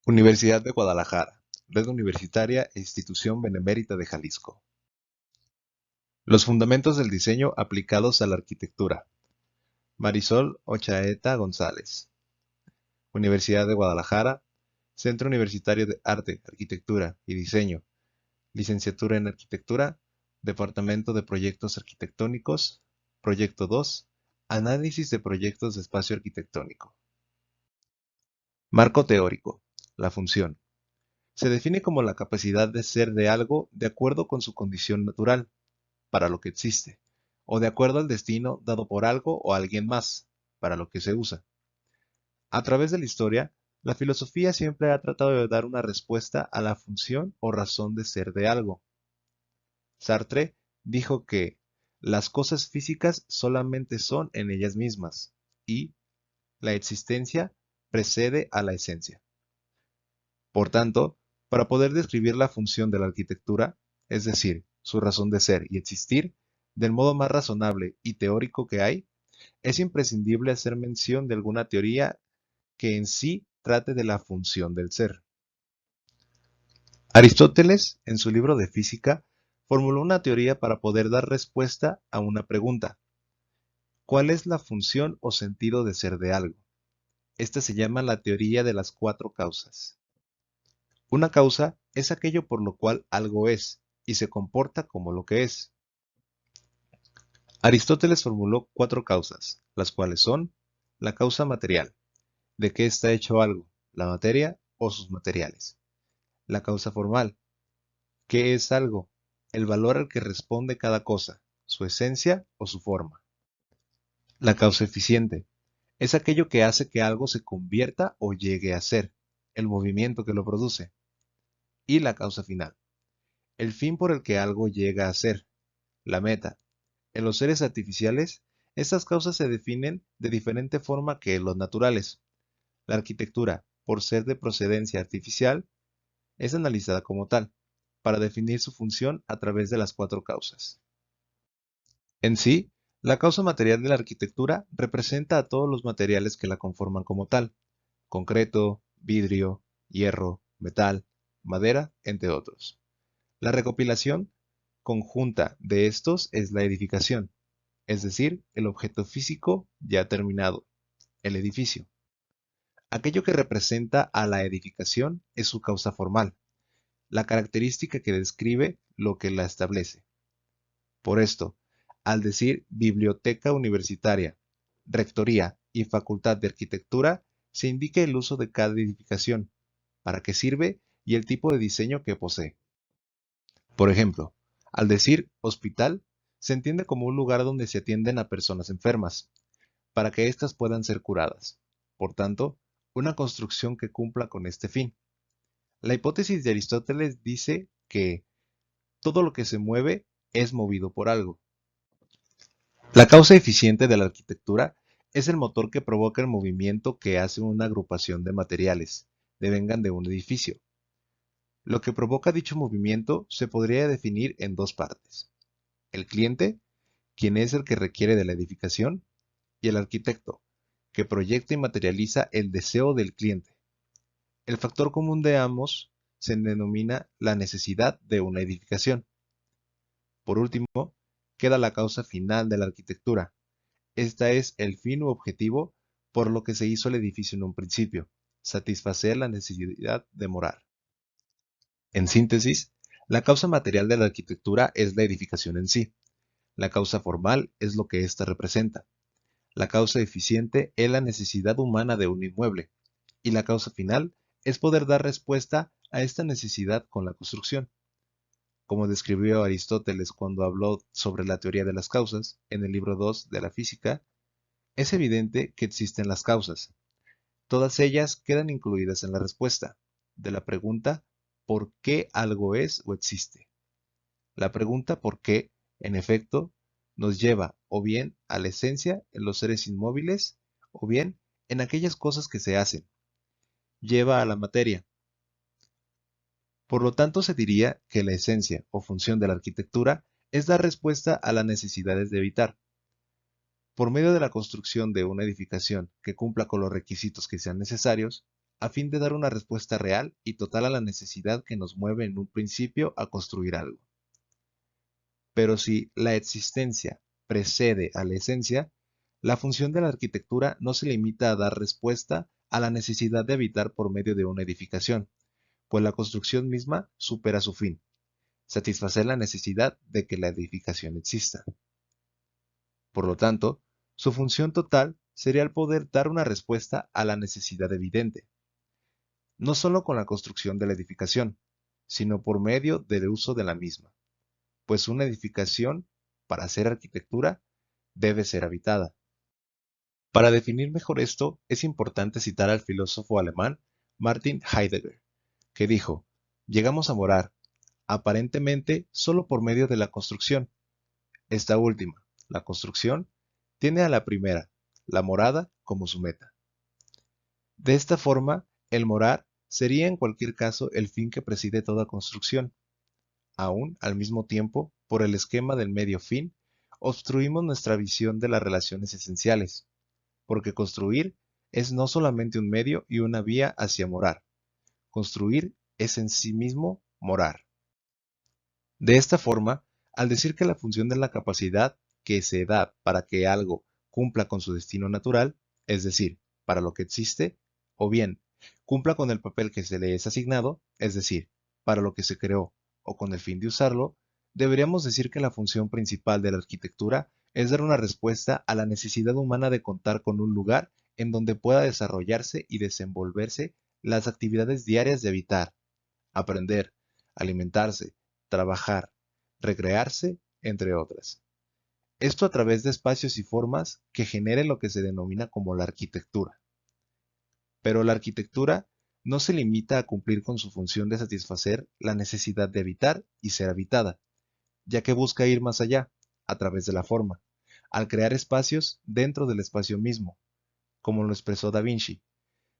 Universidad de Guadalajara, Red Universitaria e Institución Benemérita de Jalisco. Los fundamentos del diseño aplicados a la arquitectura. Marisol Ochaeta González. Universidad de Guadalajara, Centro Universitario de Arte, Arquitectura y Diseño. Licenciatura en Arquitectura, Departamento de Proyectos Arquitectónicos, Proyecto 2, Análisis de Proyectos de Espacio Arquitectónico. Marco teórico. La función. Se define como la capacidad de ser de algo de acuerdo con su condición natural, para lo que existe, o de acuerdo al destino dado por algo o alguien más, para lo que se usa. A través de la historia, la filosofía siempre ha tratado de dar una respuesta a la función o razón de ser de algo. Sartre dijo que las cosas físicas solamente son en ellas mismas y la existencia precede a la esencia. Por tanto, para poder describir la función de la arquitectura, es decir, su razón de ser y existir, del modo más razonable y teórico que hay, es imprescindible hacer mención de alguna teoría que en sí trate de la función del ser. Aristóteles, en su libro de Física, formuló una teoría para poder dar respuesta a una pregunta. ¿Cuál es la función o sentido de ser de algo? Esta se llama la teoría de las cuatro causas. Una causa es aquello por lo cual algo es y se comporta como lo que es. Aristóteles formuló cuatro causas, las cuales son la causa material, de qué está hecho algo, la materia o sus materiales. La causa formal, qué es algo, el valor al que responde cada cosa, su esencia o su forma. La causa eficiente, es aquello que hace que algo se convierta o llegue a ser, el movimiento que lo produce. Y la causa final, el fin por el que algo llega a ser, la meta. En los seres artificiales, estas causas se definen de diferente forma que los naturales. La arquitectura, por ser de procedencia artificial, es analizada como tal, para definir su función a través de las cuatro causas. En sí, la causa material de la arquitectura representa a todos los materiales que la conforman como tal: concreto, vidrio, hierro, metal, madera, entre otros. La recopilación conjunta de estos es la edificación, es decir, el objeto físico ya terminado, el edificio. Aquello que representa a la edificación es su causa formal, la característica que describe lo que la establece. Por esto, al decir biblioteca universitaria, rectoría y facultad de arquitectura, se indica el uso de cada edificación, para qué sirve y el tipo de diseño que posee. Por ejemplo, al decir hospital, se entiende como un lugar donde se atienden a personas enfermas, para que éstas puedan ser curadas. Por tanto, una construcción que cumpla con este fin. La hipótesis de Aristóteles dice que todo lo que se mueve es movido por algo. La causa eficiente de la arquitectura es el motor que provoca el movimiento que hace una agrupación de materiales, devengan de un edificio. Lo que provoca dicho movimiento se podría definir en dos partes: el cliente, quien es el que requiere de la edificación, y el arquitecto, que proyecta y materializa el deseo del cliente. El factor común de ambos se denomina la necesidad de una edificación. Por último, queda la causa final de la arquitectura. Esta es el fin u objetivo por lo que se hizo el edificio en un principio: satisfacer la necesidad de morar. En síntesis, la causa material de la arquitectura es la edificación en sí. La causa formal es lo que ésta representa. La causa eficiente es la necesidad humana de un inmueble. Y la causa final es poder dar respuesta a esta necesidad con la construcción. Como describió Aristóteles cuando habló sobre la teoría de las causas, en el libro 2 de la Física, es evidente que existen las causas. Todas ellas quedan incluidas en la respuesta de la pregunta ¿por qué algo es o existe? La pregunta ¿por qué?, en efecto, nos lleva o bien a la esencia en los seres inmóviles o bien en aquellas cosas que se hacen. Lleva a la materia. Por lo tanto, se diría que la esencia o función de la arquitectura es dar respuesta a las necesidades de habitar. Por medio de la construcción de una edificación que cumpla con los requisitos que sean necesarios, a fin de dar una respuesta real y total a la necesidad que nos mueve en un principio a construir algo. Pero si la existencia precede a la esencia, la función de la arquitectura no se limita a dar respuesta a la necesidad de habitar por medio de una edificación, pues la construcción misma supera su fin, satisfacer la necesidad de que la edificación exista. Por lo tanto, su función total sería el poder dar una respuesta a la necesidad evidente, no solo con la construcción de la edificación, sino por medio del uso de la misma, pues una edificación, para ser arquitectura, debe ser habitada. Para definir mejor esto, es importante citar al filósofo alemán Martin Heidegger, que dijo: llegamos a morar, aparentemente, solo por medio de la construcción. Esta última, la construcción, tiene a la primera, la morada, como su meta. De esta forma, el morar sería en cualquier caso el fin que preside toda construcción. Aún, al mismo tiempo, por el esquema del medio fin, obstruimos nuestra visión de las relaciones esenciales, porque construir es no solamente un medio y una vía hacia morar. Construir es en sí mismo morar. De esta forma, al decir que la función de la capacidad que se da para que algo cumpla con su destino natural, es decir, para lo que existe, o bien cumpla con el papel que se le es asignado, es decir, para lo que se creó o con el fin de usarlo, deberíamos decir que la función principal de la arquitectura es dar una respuesta a la necesidad humana de contar con un lugar en donde pueda desarrollarse y desenvolverse las actividades diarias de habitar, aprender, alimentarse, trabajar, recrearse, entre otras. Esto a través de espacios y formas que generen lo que se denomina como la arquitectura. Pero la arquitectura no se limita a cumplir con su función de satisfacer la necesidad de habitar y ser habitada, ya que busca ir más allá, a través de la forma, al crear espacios dentro del espacio mismo, como lo expresó Da Vinci.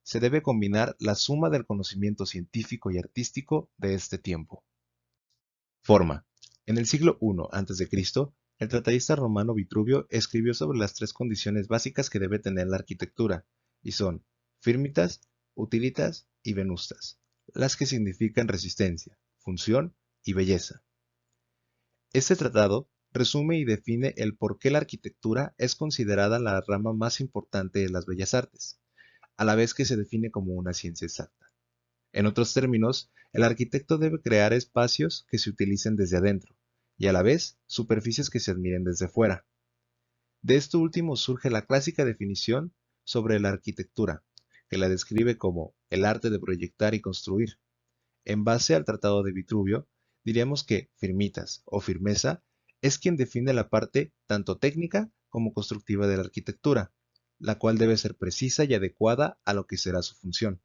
Se debe combinar la suma del conocimiento científico y artístico de este tiempo. Forma. En el siglo I a.C., el tratadista romano Vitruvio escribió sobre las tres condiciones básicas que debe tener la arquitectura, y son firmitas, utilitas y venustas, las que significan resistencia, función y belleza. Este tratado resume y define el por qué la arquitectura es considerada la rama más importante de las bellas artes, a la vez que se define como una ciencia exacta. En otros términos, el arquitecto debe crear espacios que se utilicen desde adentro y a la vez superficies que se admiren desde fuera. De esto último surge la clásica definición sobre la arquitectura, que la describe como el arte de proyectar y construir. En base al Tratado de Vitruvio, diríamos que firmitas o firmeza es quien define la parte tanto técnica como constructiva de la arquitectura, la cual debe ser precisa y adecuada a lo que será su función.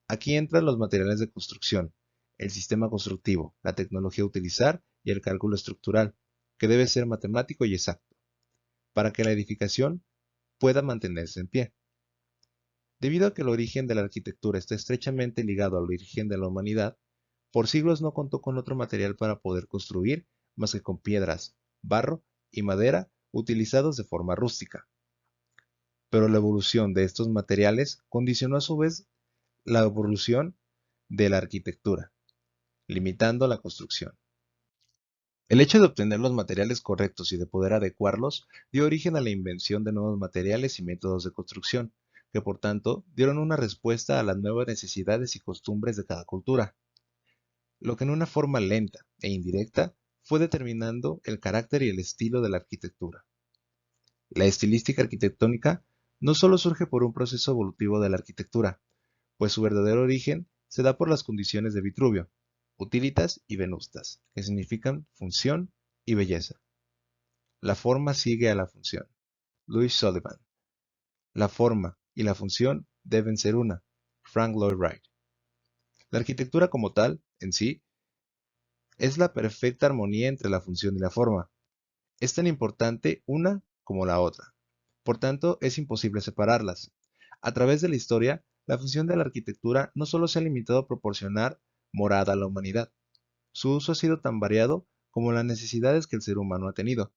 Aquí entran los materiales de construcción, el sistema constructivo, la tecnología a utilizar y el cálculo estructural, que debe ser matemático y exacto, para que la edificación pueda mantenerse en pie. Debido a que el origen de la arquitectura está estrechamente ligado al origen de la humanidad, por siglos no contó con otro material para poder construir más que con piedras, barro y madera utilizados de forma rústica. Pero la evolución de estos materiales condicionó a su vez la evolución de la arquitectura, limitando la construcción. El hecho de obtener los materiales correctos y de poder adecuarlos dio origen a la invención de nuevos materiales y métodos de construcción, que por tanto dieron una respuesta a las nuevas necesidades y costumbres de cada cultura, lo que en una forma lenta e indirecta fue determinando el carácter y el estilo de la arquitectura. La estilística arquitectónica no solo surge por un proceso evolutivo de la arquitectura, pues su verdadero origen se da por las condiciones de Vitruvio, utilitas y venustas, que significan función y belleza. La forma sigue a la función. Louis Sullivan. La forma y la función deben ser una. Frank Lloyd Wright. La arquitectura como tal, en sí, es la perfecta armonía entre la función y la forma. Es tan importante una como la otra. Por tanto, es imposible separarlas. A través de la historia, la función de la arquitectura no solo se ha limitado a proporcionar morada a la humanidad. Su uso ha sido tan variado como las necesidades que el ser humano ha tenido.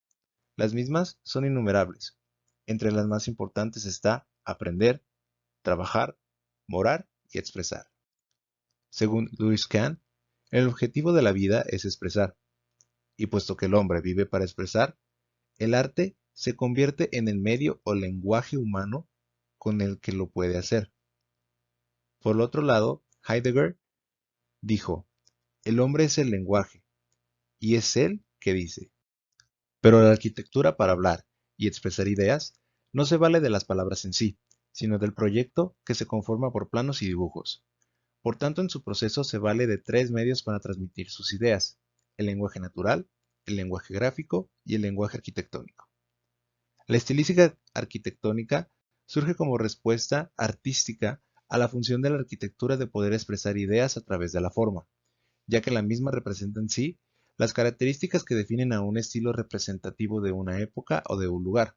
Las mismas son innumerables. Entre las más importantes está aprender, trabajar, morar y expresar. Según Lewis Kahn, el objetivo de la vida es expresar, y puesto que el hombre vive para expresar, el arte se convierte en el medio o lenguaje humano con el que lo puede hacer. Por el otro lado, Heidegger dijo, el hombre es el lenguaje, y es él que dice. Pero la arquitectura para hablar y expresar ideas no se vale de las palabras en sí, sino del proyecto que se conforma por planos y dibujos. Por tanto, en su proceso se vale de tres medios para transmitir sus ideas: el lenguaje natural, el lenguaje gráfico y el lenguaje arquitectónico. La estilística arquitectónica surge como respuesta artística a la función de la arquitectura de poder expresar ideas a través de la forma, ya que la misma representa en sí las características que definen a un estilo representativo de una época o de un lugar.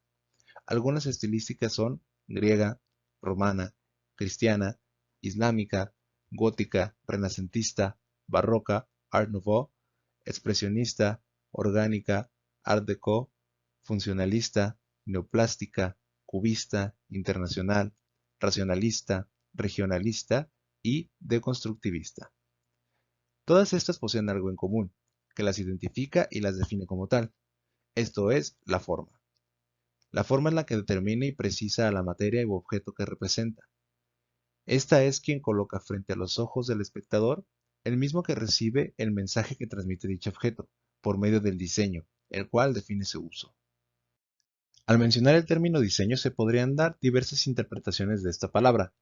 Algunas estilísticas son griega, romana, cristiana, islámica, gótica, renacentista, barroca, Art Nouveau, expresionista, orgánica, Art Deco, funcionalista, neoplástica, cubista, internacional, racionalista, regionalista y deconstructivista. Todas estas poseen algo en común, que las identifica y las define como tal, esto es, la forma. La forma es la que determina y precisa a la materia u objeto que representa. Esta es quien coloca frente a los ojos del espectador el mismo que recibe el mensaje que transmite dicho objeto, por medio del diseño, el cual define su uso. Al mencionar el término diseño se podrían dar diversas interpretaciones de esta palabra.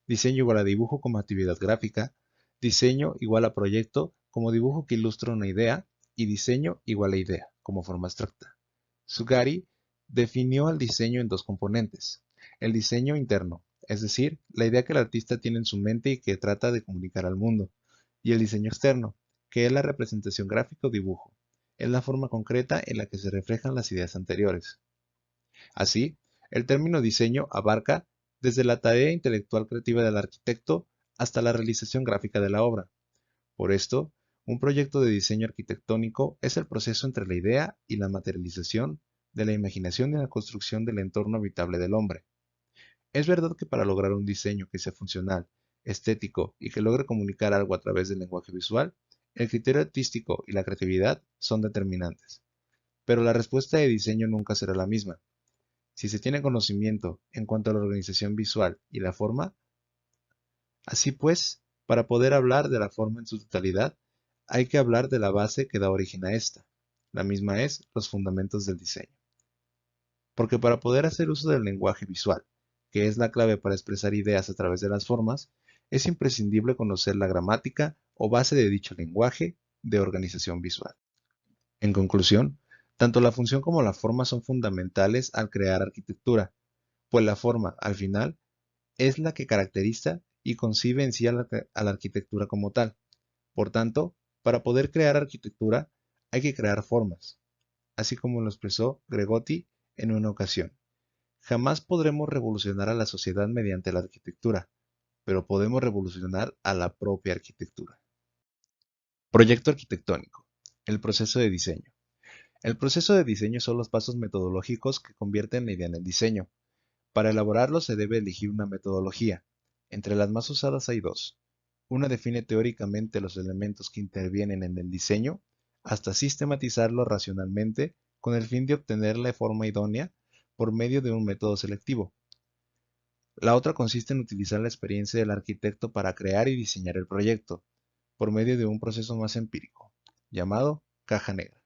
Diseño igual a dibujo como actividad gráfica, diseño igual a proyecto como dibujo que ilustra una idea y diseño igual a idea como forma abstracta. Sugari definió al diseño en dos componentes: el diseño interno, es decir, la idea que el artista tiene en su mente y que trata de comunicar al mundo, y el diseño externo, que es la representación gráfica o dibujo, es la forma concreta en la que se reflejan las ideas anteriores. Así, el término diseño abarca desde la tarea intelectual creativa del arquitecto hasta la realización gráfica de la obra. Por esto, un proyecto de diseño arquitectónico es el proceso entre la idea y la materialización de la imaginación y la construcción del entorno habitable del hombre. Es verdad que para lograr un diseño que sea funcional, estético y que logre comunicar algo a través del lenguaje visual, el criterio artístico y la creatividad son determinantes. Pero la respuesta de diseño nunca será la misma. Si se tiene conocimiento en cuanto a la organización visual y la forma, así pues, para poder hablar de la forma en su totalidad, hay que hablar de la base que da origen a esta. La misma es los fundamentos del diseño. Porque para poder hacer uso del lenguaje visual, que es la clave para expresar ideas a través de las formas, es imprescindible conocer la gramática o base de dicho lenguaje de organización visual. En conclusión, tanto la función como la forma son fundamentales al crear arquitectura, pues la forma, al final, es la que caracteriza y concibe en sí a la arquitectura como tal. Por tanto, para poder crear arquitectura hay que crear formas, así como lo expresó Gregotti en una ocasión. Jamás podremos revolucionar a la sociedad mediante la arquitectura, pero podemos revolucionar a la propia arquitectura. Proyecto arquitectónico. El proceso de diseño. El proceso de diseño son los pasos metodológicos que convierten la idea en el diseño. Para elaborarlo se debe elegir una metodología. Entre las más usadas hay dos. Una define teóricamente los elementos que intervienen en el diseño, hasta sistematizarlo racionalmente con el fin de obtener la forma idónea por medio de un método selectivo. La otra consiste en utilizar la experiencia del arquitecto para crear y diseñar el proyecto, por medio de un proceso más empírico, llamado caja negra.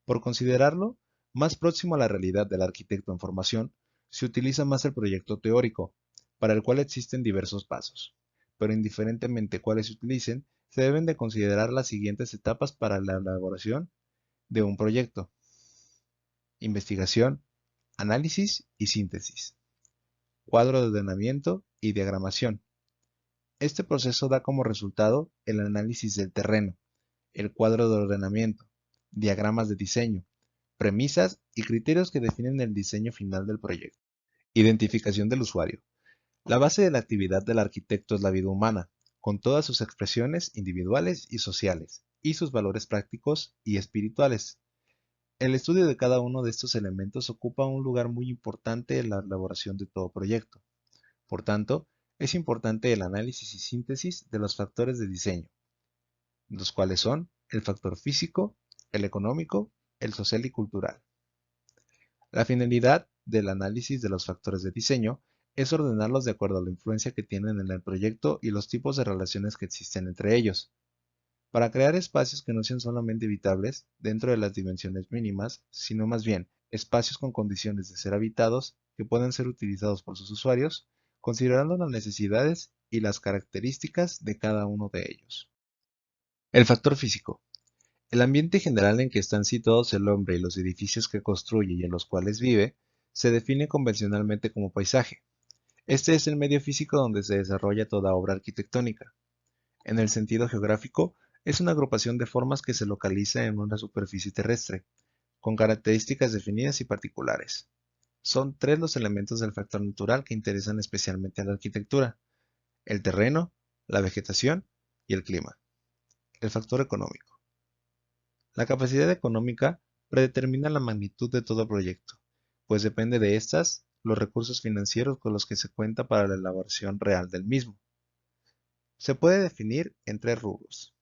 Por considerarlo más próximo a la realidad del arquitecto en formación, se utiliza más el proyecto teórico, para el cual existen diversos pasos, pero indiferentemente cuáles se utilicen, se deben de considerar las siguientes etapas para la elaboración de un proyecto: investigación, análisis y síntesis, cuadro de ordenamiento y diagramación. Este proceso da como resultado el análisis del terreno, el cuadro de ordenamiento, diagramas de diseño, premisas y criterios que definen el diseño final del proyecto. Identificación del usuario. La base de la actividad del arquitecto es la vida humana, con todas sus expresiones individuales y sociales, y sus valores prácticos y espirituales. El estudio de cada uno de estos elementos ocupa un lugar muy importante en la elaboración de todo proyecto. Por tanto, es importante el análisis y síntesis de los factores de diseño, los cuales son el factor físico, el económico, el social y cultural. La finalidad del análisis de los factores de diseño es ordenarlos de acuerdo a la influencia que tienen en el proyecto y los tipos de relaciones que existen entre ellos, para crear espacios que no sean solamente habitables dentro de las dimensiones mínimas, sino más bien espacios con condiciones de ser habitados que puedan ser utilizados por sus usuarios, considerando las necesidades y las características de cada uno de ellos. El factor físico. El ambiente general en que están situados el hombre y los edificios que construye y en los cuales vive se define convencionalmente como paisaje. Este es el medio físico donde se desarrolla toda obra arquitectónica. En el sentido geográfico, es una agrupación de formas que se localiza en una superficie terrestre, con características definidas y particulares. Son tres los elementos del factor natural que interesan especialmente a la arquitectura: el terreno, la vegetación y el clima. El factor económico. La capacidad económica predetermina la magnitud de todo proyecto, pues depende de estas los recursos financieros con los que se cuenta para la elaboración real del mismo. Se puede definir en tres rubros: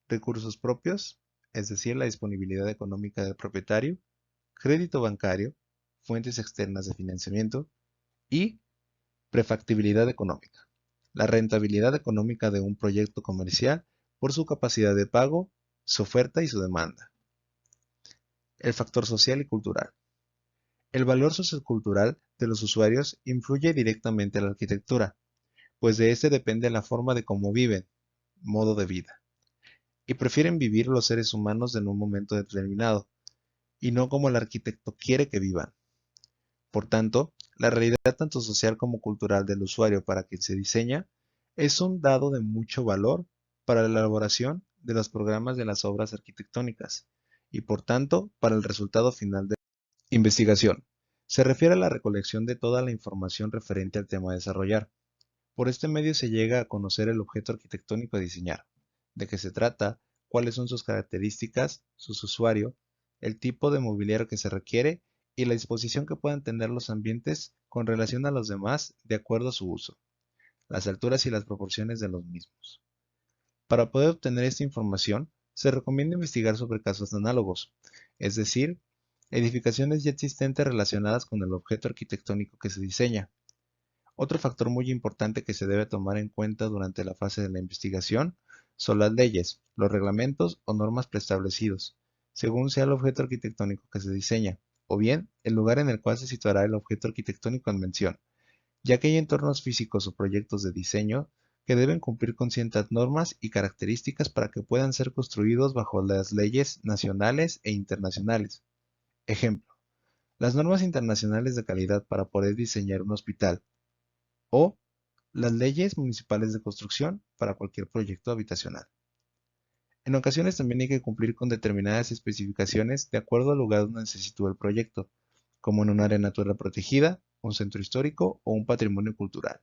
recursos propios, es decir, la disponibilidad económica del propietario; crédito bancario, fuentes externas de financiamiento; y prefactibilidad económica, la rentabilidad económica de un proyecto comercial por su capacidad de pago, su oferta y su demanda. El factor social y cultural. El valor sociocultural de los usuarios influye directamente en la arquitectura, pues de este depende la forma de cómo viven, modo de vida, y prefieren vivir los seres humanos en un momento determinado, y no como el arquitecto quiere que vivan. Por tanto, la realidad tanto social como cultural del usuario para quien se diseña es un dado de mucho valor para la elaboración de los programas de las obras arquitectónicas y por tanto para el resultado final de la investigación. Se refiere a la recolección de toda la información referente al tema a desarrollar. Por este medio se llega a conocer el objeto arquitectónico a diseñar, de qué se trata, cuáles son sus características, su usuario, el tipo de mobiliario que se requiere y la disposición que puedan tener los ambientes con relación a los demás de acuerdo a su uso, las alturas y las proporciones de los mismos. Para poder obtener esta información, se recomienda investigar sobre casos análogos, es decir, edificaciones ya existentes relacionadas con el objeto arquitectónico que se diseña. Otro factor muy importante que se debe tomar en cuenta durante la fase de la investigación son las leyes, los reglamentos o normas preestablecidos, según sea el objeto arquitectónico que se diseña, o bien el lugar en el cual se situará el objeto arquitectónico en mención, ya que hay entornos físicos o proyectos de diseño que deben cumplir con ciertas normas y características para que puedan ser construidos bajo las leyes nacionales e internacionales. Ejemplo, las normas internacionales de calidad para poder diseñar un hospital, o las leyes municipales de construcción para cualquier proyecto habitacional. En ocasiones también hay que cumplir con determinadas especificaciones de acuerdo al lugar donde se sitúa el proyecto, como en un área natural protegida, un centro histórico o un patrimonio cultural.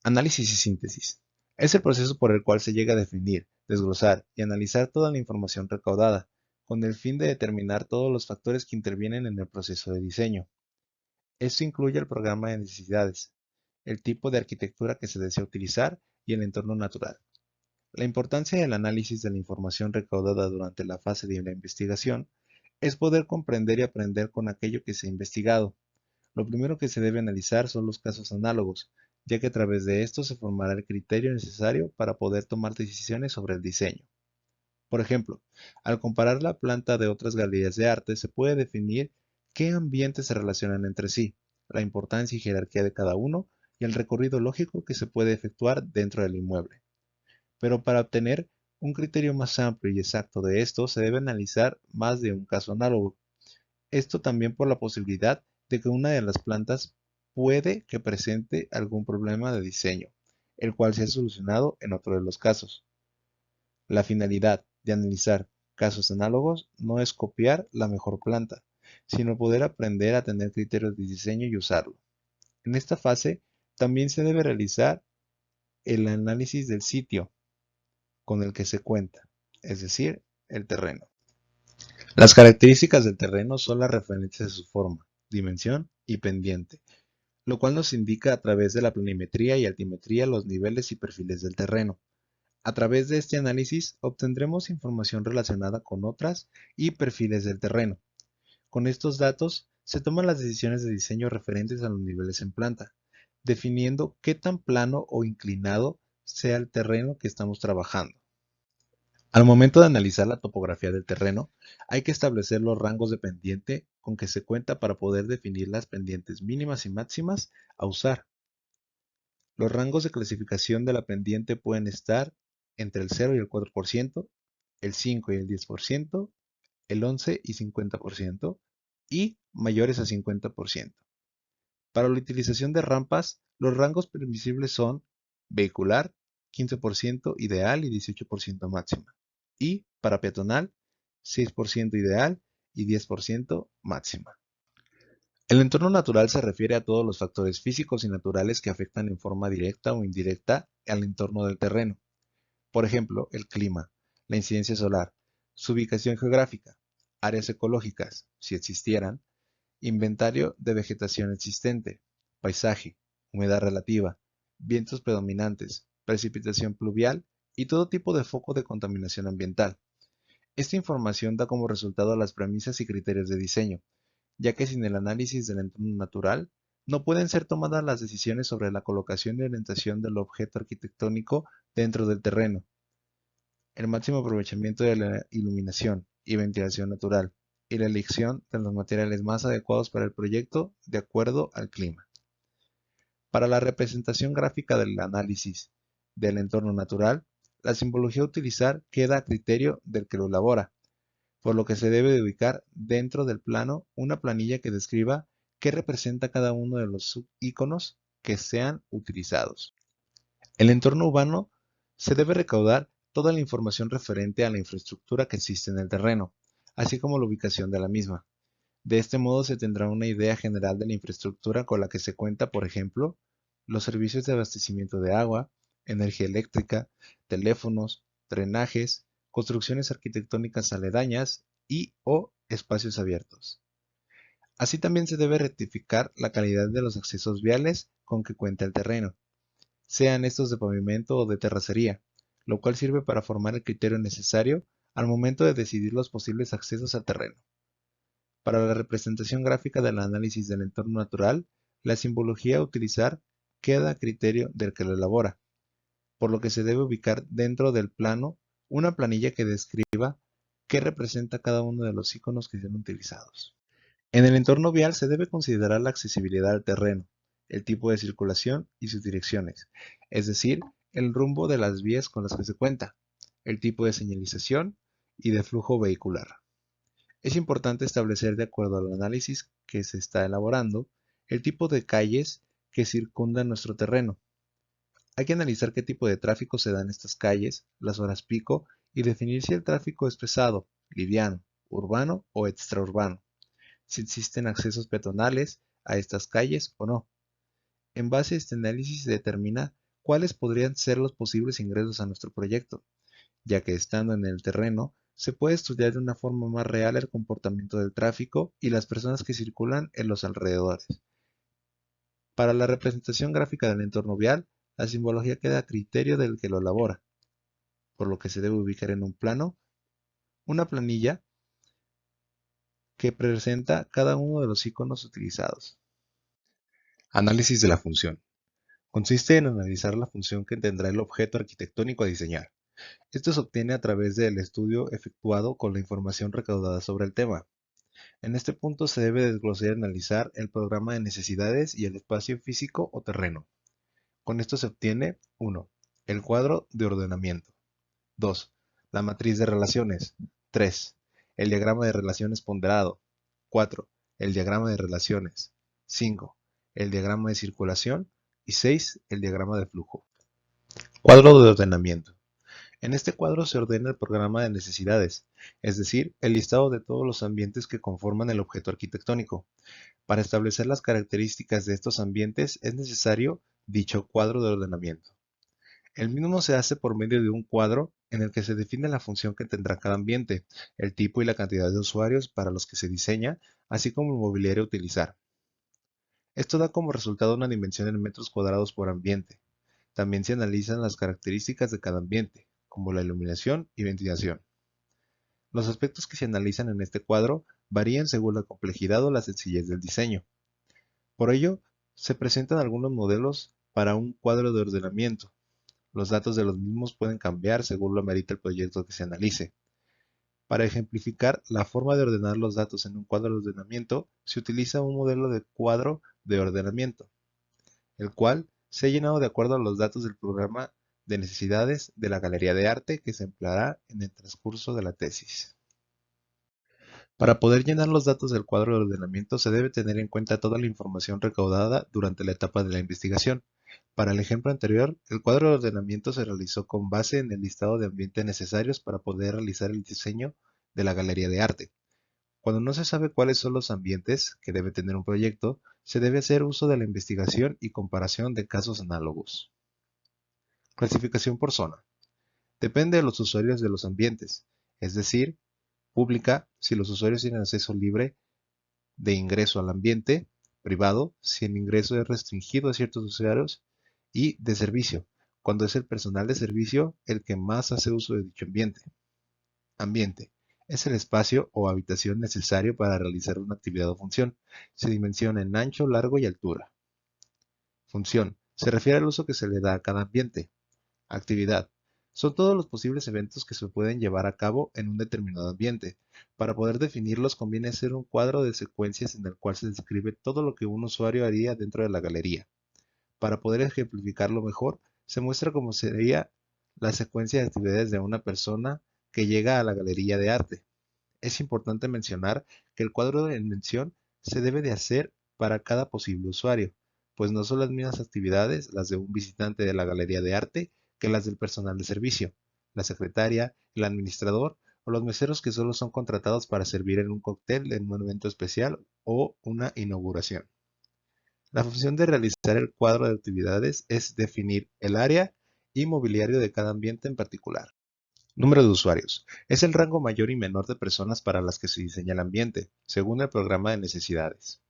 Análisis y síntesis. Es el proceso por el cual se llega a definir, desglosar y analizar toda la información recaudada, con el fin de determinar todos los factores que intervienen en el proceso de diseño. Esto incluye el programa de necesidades, el tipo de arquitectura que se desea utilizar y el entorno natural. La importancia del análisis de la información recaudada durante la fase de la investigación es poder comprender y aprender con aquello que se ha investigado. Lo primero que se debe analizar son los casos análogos, ya que a través de esto se formará el criterio necesario para poder tomar decisiones sobre el diseño. Por ejemplo, al comparar la planta de otras galerías de arte se puede definir qué ambientes se relacionan entre sí, la importancia y jerarquía de cada uno y el recorrido lógico que se puede efectuar dentro del inmueble. Pero para obtener un criterio más amplio y exacto de esto se debe analizar más de un caso análogo. Esto también por la posibilidad de que una de las plantas puede que presente algún problema de diseño, el cual se ha solucionado en otro de los casos. La finalidad de analizar casos análogos no es copiar la mejor planta, sino poder aprender a tener criterios de diseño y usarlo. En esta fase también se debe realizar el análisis del sitio con el que se cuenta, es decir, el terreno. Las características del terreno son las referencias de su forma, dimensión y pendiente, lo cual nos indica a través de la planimetría y altimetría los niveles y perfiles del terreno. A través de este análisis obtendremos información relacionada con otras y perfiles del terreno. Con estos datos se toman las decisiones de diseño referentes a los niveles en planta, definiendo qué tan plano o inclinado sea el terreno que estamos trabajando. Al momento de analizar la topografía del terreno, hay que establecer los rangos de pendiente con que se cuenta para poder definir las pendientes mínimas y máximas a usar. Los rangos de clasificación de la pendiente pueden estar entre el 0 y el 4%, el 5 y el 10%, el 11 y 50% y mayores a 50%. Para la utilización de rampas, los rangos permisibles son vehicular, 15% ideal y 18% máxima. Y para peatonal, 6% ideal y 10% máxima. El entorno natural se refiere a todos los factores físicos y naturales que afectan en forma directa o indirecta al entorno del terreno. Por ejemplo, el clima, la incidencia solar, su ubicación geográfica, áreas ecológicas, si existieran, inventario de vegetación existente, paisaje, humedad relativa, vientos predominantes, precipitación pluvial y todo tipo de foco de contaminación ambiental. Esta información da como resultado las premisas y criterios de diseño, ya que sin el análisis del entorno natural, no pueden ser tomadas las decisiones sobre la colocación y orientación del objeto arquitectónico dentro del terreno, el máximo aprovechamiento de la iluminación y ventilación natural, y la elección de los materiales más adecuados para el proyecto de acuerdo al clima. Para la representación gráfica del análisis del entorno natural, la simbología a utilizar queda a criterio del que lo elabora, por lo que se debe de ubicar dentro del plano una planilla que describa qué representa cada uno de los subíconos que sean utilizados. El entorno urbano se debe recaudar toda la información referente a la infraestructura que existe en el terreno, así como la ubicación de la misma. De este modo se tendrá una idea general de la infraestructura con la que se cuenta, por ejemplo, los servicios de abastecimiento de agua, energía eléctrica, teléfonos, drenajes, construcciones arquitectónicas aledañas y o espacios abiertos. Así también se debe rectificar la calidad de los accesos viales con que cuenta el terreno, sean estos de pavimento o de terracería, lo cual sirve para formar el criterio necesario al momento de decidir los posibles accesos al terreno. Para la representación gráfica del análisis del entorno natural, la simbología a utilizar queda a criterio del que lo elabora, por lo que se debe ubicar dentro del plano una planilla que describa qué representa cada uno de los iconos que sean utilizados. En el entorno vial se debe considerar la accesibilidad al terreno, el tipo de circulación y sus direcciones, es decir, el rumbo de las vías con las que se cuenta, el tipo de señalización y de flujo vehicular. Es importante establecer, de acuerdo al análisis que se está elaborando, el tipo de calles que circundan nuestro terreno. Hay que analizar qué tipo de tráfico se da en estas calles, las horas pico y definir si el tráfico es pesado, liviano, urbano o extraurbano, si existen accesos peatonales a estas calles o no. En base a este análisis se determina cuáles podrían ser los posibles ingresos a nuestro proyecto, ya que estando en el terreno se puede estudiar de una forma más real el comportamiento del tráfico y las personas que circulan en los alrededores. Para la representación gráfica del entorno vial, la simbología queda a criterio del que lo elabora, por lo que se debe ubicar en un plano una planilla que presenta cada uno de los iconos utilizados. Análisis de la función. Consiste en analizar la función que tendrá el objeto arquitectónico a diseñar. Esto se obtiene a través del estudio efectuado con la información recaudada sobre el tema. En este punto se debe desglosar y analizar el programa de necesidades y el espacio físico o terreno. Con esto se obtiene 1. El cuadro de ordenamiento. 2. La matriz de relaciones. 3. El diagrama de relaciones ponderado. 4. El diagrama de relaciones. 5. El diagrama de circulación. Y 6. El diagrama de flujo. Cuadro de ordenamiento. En este cuadro se ordena el programa de necesidades, es decir, el listado de todos los ambientes que conforman el objeto arquitectónico. Para establecer las características de estos ambientes es necesario dicho cuadro de ordenamiento. El mismo se hace por medio de un cuadro en el que se define la función que tendrá cada ambiente, el tipo y la cantidad de usuarios para los que se diseña, así como el mobiliario a utilizar. Esto da como resultado una dimensión en metros cuadrados por ambiente. También se analizan las características de cada ambiente, como la iluminación y ventilación. Los aspectos que se analizan en este cuadro varían según la complejidad o la sencillez del diseño. Por ello, se presentan algunos modelos para un cuadro de ordenamiento. Los datos de los mismos pueden cambiar según lo amerita el proyecto que se analice. Para ejemplificar la forma de ordenar los datos en un cuadro de ordenamiento, se utiliza un modelo de cuadro de ordenamiento, el cual se ha llenado de acuerdo a los datos del programa de necesidades de la Galería de Arte que se empleará en el transcurso de la tesis. Para poder llenar los datos del cuadro de ordenamiento se debe tener en cuenta toda la información recaudada durante la etapa de la investigación. Para el ejemplo anterior, el cuadro de ordenamiento se realizó con base en el listado de ambientes necesarios para poder realizar el diseño de la galería de arte. Cuando no se sabe cuáles son los ambientes que debe tener un proyecto, se debe hacer uso de la investigación y comparación de casos análogos. Clasificación por zona. Depende de los usuarios de los ambientes, es decir, pública si los usuarios tienen acceso libre de ingreso al ambiente, privado si el ingreso es restringido a ciertos usuarios y de servicio, cuando es el personal de servicio el que más hace uso de dicho ambiente. Ambiente. Es el espacio o habitación necesario para realizar una actividad o función. Se dimensiona en ancho, largo y altura. Función. Se refiere al uso que se le da a cada ambiente. Actividad. Son todos los posibles eventos que se pueden llevar a cabo en un determinado ambiente. Para poder definirlos conviene hacer un cuadro de secuencias en el cual se describe todo lo que un usuario haría dentro de la galería. Para poder ejemplificarlo mejor, se muestra cómo sería la secuencia de actividades de una persona que llega a la galería de arte. Es importante mencionar que el cuadro de mención se debe de hacer para cada posible usuario, pues no son las mismas actividades las de un visitante de la galería de arte que las del personal de servicio, la secretaria, el administrador o los meseros que solo son contratados para servir en un cóctel en un evento especial o una inauguración. La función de realizar el cuadro de actividades es definir el área y mobiliario de cada ambiente en particular. Número de usuarios. Es el rango mayor y menor de personas para las que se diseña el ambiente, según el programa de necesidades.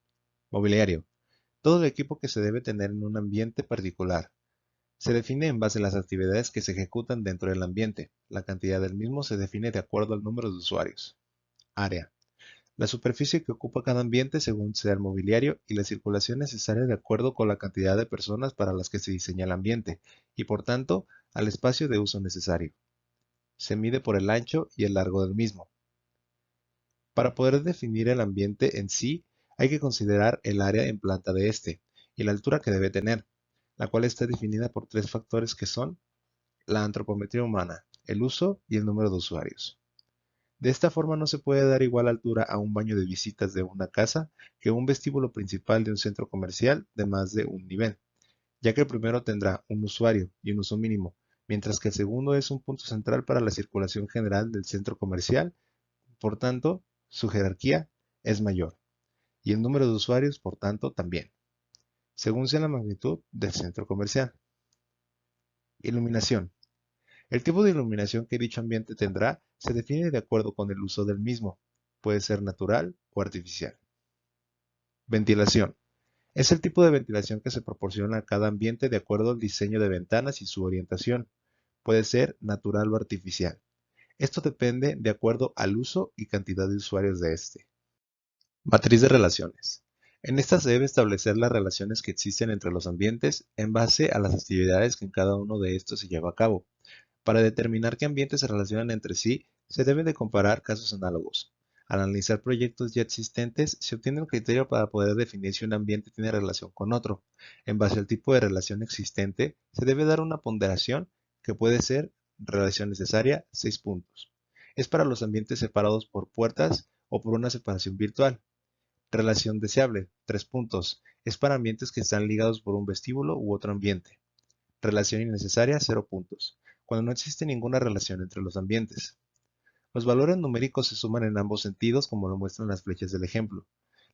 Mobiliario. Todo el equipo que se debe tener en un ambiente particular. Se define en base a las actividades que se ejecutan dentro del ambiente. La cantidad del mismo se define de acuerdo al número de usuarios. Área. La superficie que ocupa cada ambiente según sea el mobiliario y la circulación necesaria de acuerdo con la cantidad de personas para las que se diseña el ambiente y por tanto al espacio de uso necesario. Se mide por el ancho y el largo del mismo. Para poder definir el ambiente en sí, hay que considerar el área en planta de este y la altura que debe tener, la cual está definida por tres factores que son la antropometría humana, el uso y el número de usuarios. De esta forma no se puede dar igual altura a un baño de visitas de una casa que un vestíbulo principal de un centro comercial de más de un nivel, ya que el primero tendrá un usuario y un uso mínimo, mientras que el segundo es un punto central para la circulación general del centro comercial, por tanto, su jerarquía es mayor, y el número de usuarios, por tanto, también, según sea la magnitud del centro comercial. Iluminación. El tipo de iluminación que dicho ambiente tendrá se define de acuerdo con el uso del mismo. Puede ser natural o artificial. Ventilación. Es el tipo de ventilación que se proporciona a cada ambiente de acuerdo al diseño de ventanas y su orientación. Puede ser natural o artificial. Esto depende de acuerdo al uso y cantidad de usuarios de este. Matriz de relaciones. En esta se debe establecer las relaciones que existen entre los ambientes en base a las actividades que en cada uno de estos se lleva a cabo. Para determinar qué ambientes se relacionan entre sí, se deben de comparar casos análogos. Al analizar proyectos ya existentes, se obtiene un criterio para poder definir si un ambiente tiene relación con otro. En base al tipo de relación existente, se debe dar una ponderación que puede ser relación necesaria, 6 puntos. Es para los ambientes separados por puertas o por una separación virtual. Relación deseable, 3 puntos. Es para ambientes que están ligados por un vestíbulo u otro ambiente. Relación innecesaria, 0 puntos, cuando no existe ninguna relación entre los ambientes. Los valores numéricos se suman en ambos sentidos como lo muestran las flechas del ejemplo.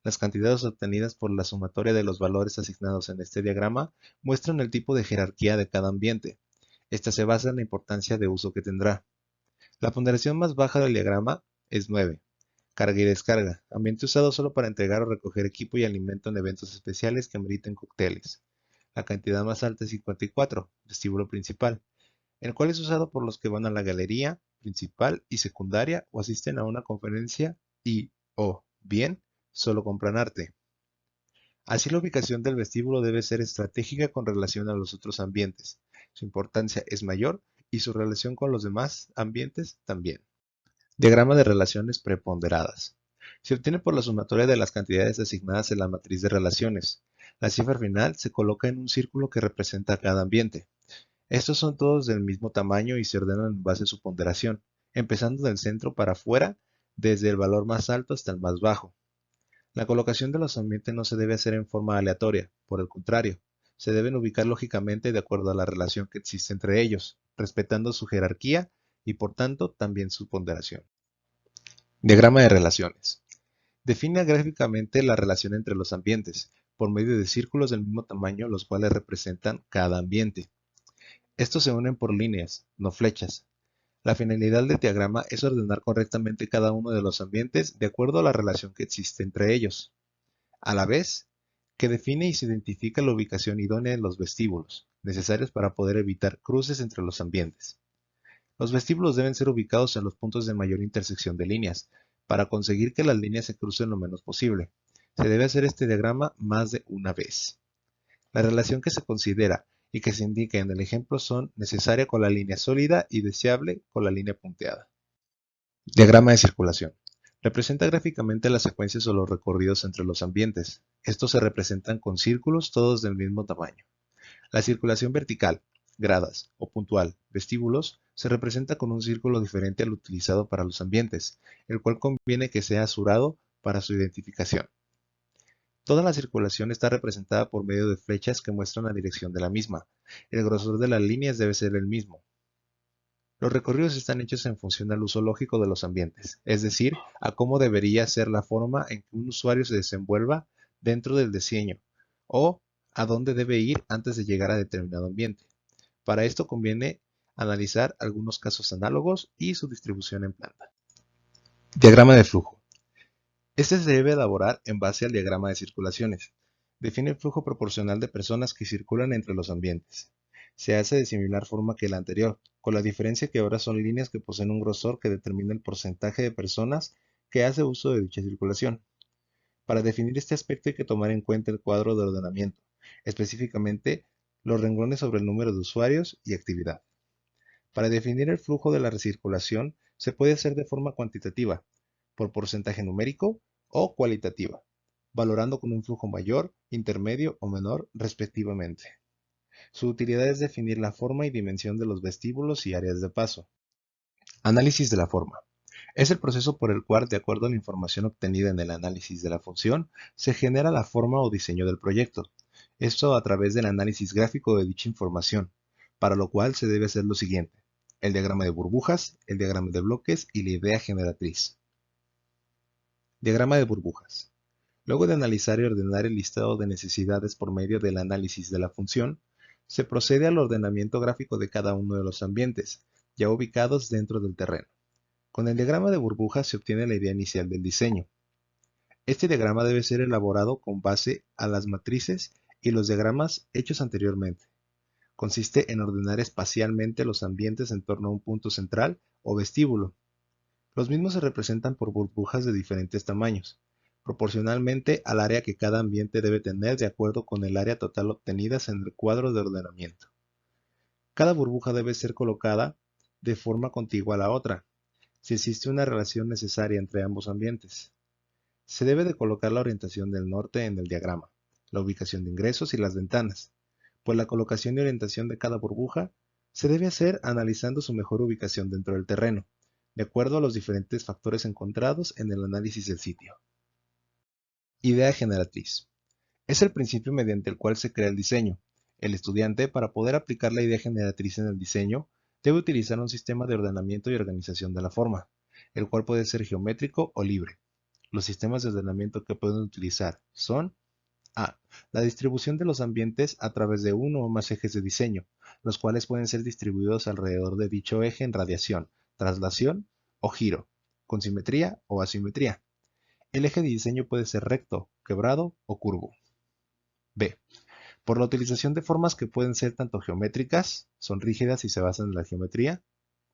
Las cantidades obtenidas por la sumatoria de los valores asignados en este diagrama muestran el tipo de jerarquía de cada ambiente. Esta se basa en la importancia de uso que tendrá. La ponderación más baja del diagrama es 9. Carga y descarga. Ambiente usado solo para entregar o recoger equipo y alimento en eventos especiales que ameriten cócteles. La cantidad más alta es 54. Vestíbulo principal, el cual es usado por los que van a la galería principal y secundaria o asisten a una conferencia y o bien solo compran arte. Así la ubicación del vestíbulo debe ser estratégica con relación a los otros ambientes. Su importancia es mayor y su relación con los demás ambientes también. Diagrama de relaciones preponderadas. Se obtiene por la sumatoria de las cantidades asignadas en la matriz de relaciones. La cifra final se coloca en un círculo que representa a cada ambiente. Estos son todos del mismo tamaño y se ordenan en base a su ponderación, empezando del centro para afuera, desde el valor más alto hasta el más bajo. La colocación de los ambientes no se debe hacer en forma aleatoria, por el contrario, se deben ubicar lógicamente de acuerdo a la relación que existe entre ellos, respetando su jerarquía y por tanto también su ponderación. Diagrama de relaciones. Define gráficamente la relación entre los ambientes, por medio de círculos del mismo tamaño los cuales representan cada ambiente. Estos se unen por líneas, no flechas. La finalidad del diagrama es ordenar correctamente cada uno de los ambientes de acuerdo a la relación que existe entre ellos, a la vez que define y se identifica la ubicación idónea en los vestíbulos, necesarios para poder evitar cruces entre los ambientes. Los vestíbulos deben ser ubicados en los puntos de mayor intersección de líneas, para conseguir que las líneas se crucen lo menos posible. Se debe hacer este diagrama más de una vez. La relación que se considera y que se indica en el ejemplo son necesaria con la línea sólida y deseable con la línea punteada. Diagrama de circulación. Representa gráficamente las secuencias o los recorridos entre los ambientes. Estos se representan con círculos todos del mismo tamaño. La circulación vertical, gradas o puntual, vestíbulos, se representa con un círculo diferente al utilizado para los ambientes, el cual conviene que sea asurado para su identificación. Toda la circulación está representada por medio de flechas que muestran la dirección de la misma. El grosor de las líneas debe ser el mismo. Los recorridos están hechos en función al uso lógico de los ambientes, es decir, a cómo debería ser la forma en que un usuario se desenvuelva dentro del diseño, o a dónde debe ir antes de llegar a determinado ambiente. Para esto conviene analizar algunos casos análogos y su distribución en planta. Diagrama de flujo. Este se debe elaborar en base al diagrama de circulaciones. Define el flujo proporcional de personas que circulan entre los ambientes. Se hace de similar forma que el anterior, con la diferencia que ahora son líneas que poseen un grosor que determina el porcentaje de personas que hace uso de dicha circulación. Para definir este aspecto hay que tomar en cuenta el cuadro de ordenamiento, específicamente los renglones sobre el número de usuarios y actividad. Para definir el flujo de la recirculación se puede hacer de forma cuantitativa, por porcentaje numérico o cualitativa, valorando con un flujo mayor, intermedio o menor respectivamente. Su utilidad es definir la forma y dimensión de los vestíbulos y áreas de paso. Análisis de la forma. Es el proceso por el cual, de acuerdo a la información obtenida en el análisis de la función, se genera la forma o diseño del proyecto. Esto a través del análisis gráfico de dicha información, para lo cual se debe hacer lo siguiente: el diagrama de burbujas, el diagrama de bloques y la idea generatriz. Diagrama de burbujas. Luego de analizar y ordenar el listado de necesidades por medio del análisis de la función, se procede al ordenamiento gráfico de cada uno de los ambientes, ya ubicados dentro del terreno. Con el diagrama de burbujas se obtiene la idea inicial del diseño. Este diagrama debe ser elaborado con base a las matrices y los diagramas hechos anteriormente. Consiste en ordenar espacialmente los ambientes en torno a un punto central o vestíbulo. Los mismos se representan por burbujas de diferentes tamaños, proporcionalmente al área que cada ambiente debe tener de acuerdo con el área total obtenidas en el cuadro de ordenamiento. Cada burbuja debe ser colocada de forma contigua a la otra, si existe una relación necesaria entre ambos ambientes. Se debe de colocar la orientación del norte en el diagrama, la ubicación de ingresos y las ventanas, pues la colocación y orientación de cada burbuja se debe hacer analizando su mejor ubicación dentro del terreno, de acuerdo a los diferentes factores encontrados en el análisis del sitio. Idea generatriz. Es el principio mediante el cual se crea el diseño. El estudiante, para poder aplicar la idea generatriz en el diseño, debe utilizar un sistema de ordenamiento y organización de la forma, el cual puede ser geométrico o libre. Los sistemas de ordenamiento que pueden utilizar son: A. La distribución de los ambientes a través de uno o más ejes de diseño, los cuales pueden ser distribuidos alrededor de dicho eje en radiación, traslación o giro, con simetría o asimetría. El eje de diseño puede ser recto, quebrado o curvo. B. Por la utilización de formas que pueden ser tanto geométricas, son rígidas y se basan en la geometría,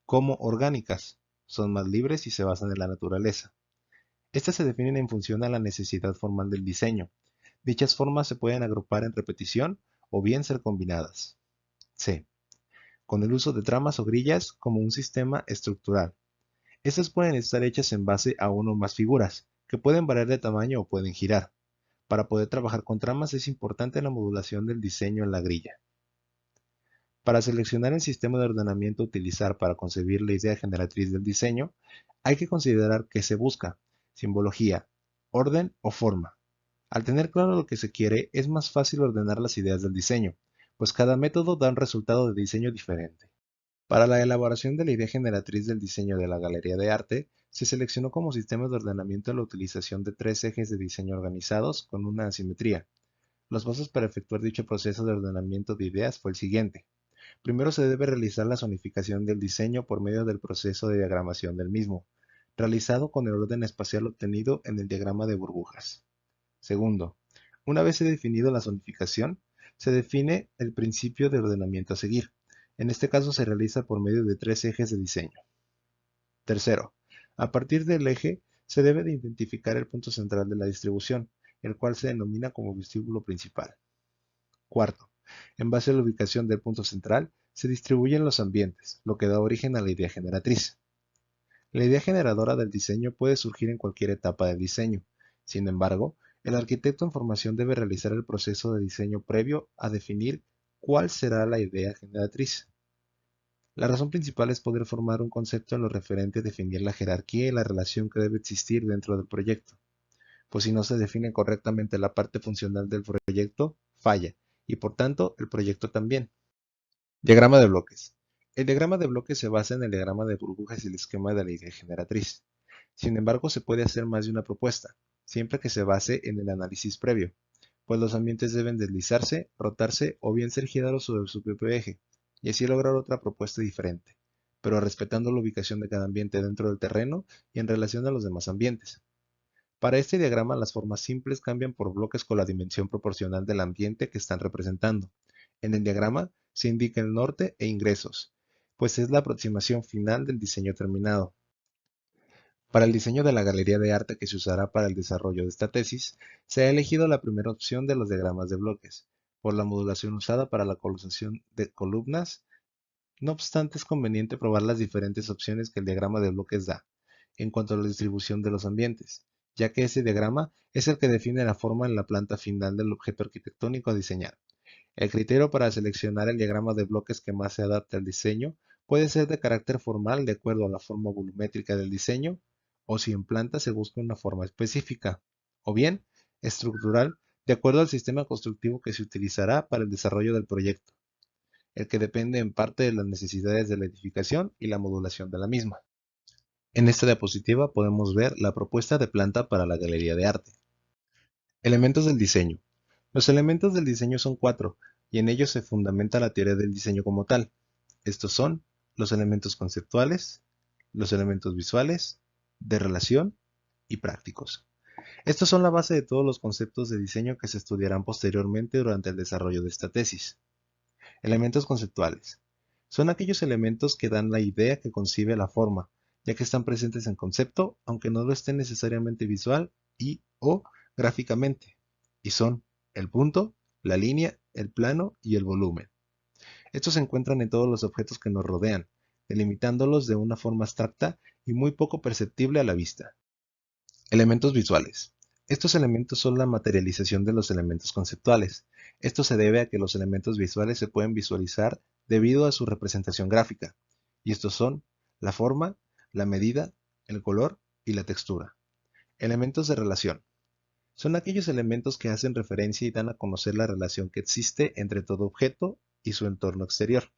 como orgánicas, son más libres y se basan en la naturaleza. Estas se definen en función a la necesidad formal del diseño. Dichas formas se pueden agrupar en repetición o bien ser combinadas. C. Con el uso de tramas o grillas como un sistema estructural. Estas pueden estar hechas en base a una o más figuras, que pueden variar de tamaño o pueden girar. Para poder trabajar con tramas es importante la modulación del diseño en la grilla. Para seleccionar el sistema de ordenamiento a utilizar para concebir la idea generatriz del diseño, hay que considerar qué se busca: simbología, orden o forma. Al tener claro lo que se quiere, es más fácil ordenar las ideas del diseño, pues cada método da un resultado de diseño diferente. Para la elaboración de la idea generatriz del diseño de la galería de arte, se seleccionó como sistema de ordenamiento la utilización de 3 ejes de diseño organizados con una asimetría. Los pasos para efectuar dicho proceso de ordenamiento de ideas fue el siguiente. Primero se debe realizar la zonificación del diseño por medio del proceso de diagramación del mismo, realizado con el orden espacial obtenido en el diagrama de burbujas. Segundo, una vez definido la zonificación, se define el principio de ordenamiento a seguir. En este caso se realiza por medio de 3 ejes de diseño. Tercero, a partir del eje se debe de identificar el punto central de la distribución, el cual se denomina como vestíbulo principal. Cuarto, en base a la ubicación del punto central, se distribuyen los ambientes, lo que da origen a la idea generatriz. La idea generadora del diseño puede surgir en cualquier etapa del diseño. Sin embargo, el arquitecto en formación debe realizar el proceso de diseño previo a definir cuál será la idea generatriz. La razón principal es poder formar un concepto en lo referente a definir la jerarquía y la relación que debe existir dentro del proyecto, pues si no se define correctamente la parte funcional del proyecto, falla, y por tanto el proyecto también. Diagrama de bloques. El diagrama de bloques se basa en el diagrama de burbujas y el esquema de la idea generatriz. Sin embargo, se puede hacer más de una propuesta, siempre que se base en el análisis previo, pues los ambientes deben deslizarse, rotarse o bien ser girados sobre su propio eje, y así lograr otra propuesta diferente, pero respetando la ubicación de cada ambiente dentro del terreno y en relación a los demás ambientes. Para este diagrama, las formas simples cambian por bloques con la dimensión proporcional del ambiente que están representando. En el diagrama se indica el norte e ingresos, pues es la aproximación final del diseño terminado. Para el diseño de la galería de arte que se usará para el desarrollo de esta tesis, se ha elegido la primera opción de los diagramas de bloques, por la modulación usada para la colocación de columnas. No obstante, es conveniente probar las diferentes opciones que el diagrama de bloques da, en cuanto a la distribución de los ambientes, ya que ese diagrama es el que define la forma en la planta final del objeto arquitectónico a diseñar. El criterio para seleccionar el diagrama de bloques que más se adapte al diseño puede ser de carácter formal de acuerdo a la forma volumétrica del diseño, o si en planta se busca una forma específica, o bien estructural de acuerdo al sistema constructivo que se utilizará para el desarrollo del proyecto, el que depende en parte de las necesidades de la edificación y la modulación de la misma. En esta diapositiva podemos ver la propuesta de planta para la galería de arte. Elementos del diseño. Los elementos del diseño son 4, y en ellos se fundamenta la teoría del diseño como tal. Estos son los elementos conceptuales, los elementos visuales, de relación y prácticos. Estos son la base de todos los conceptos de diseño que se estudiarán posteriormente durante el desarrollo de esta tesis. Elementos conceptuales. Son aquellos elementos que dan la idea que concibe la forma, ya que están presentes en concepto, aunque no lo estén necesariamente visual o gráficamente, y son el punto, la línea, el plano y el volumen. Estos se encuentran en todos los objetos que nos rodean, delimitándolos de una forma abstracta y muy poco perceptible a la vista. Elementos visuales. Estos elementos son la materialización de los elementos conceptuales. Esto se debe a que los elementos visuales se pueden visualizar debido a su representación gráfica, y estos son la forma, la medida, el color y la textura. Elementos de relación. Son aquellos elementos que hacen referencia y dan a conocer la relación que existe entre todo objeto y su entorno exterior,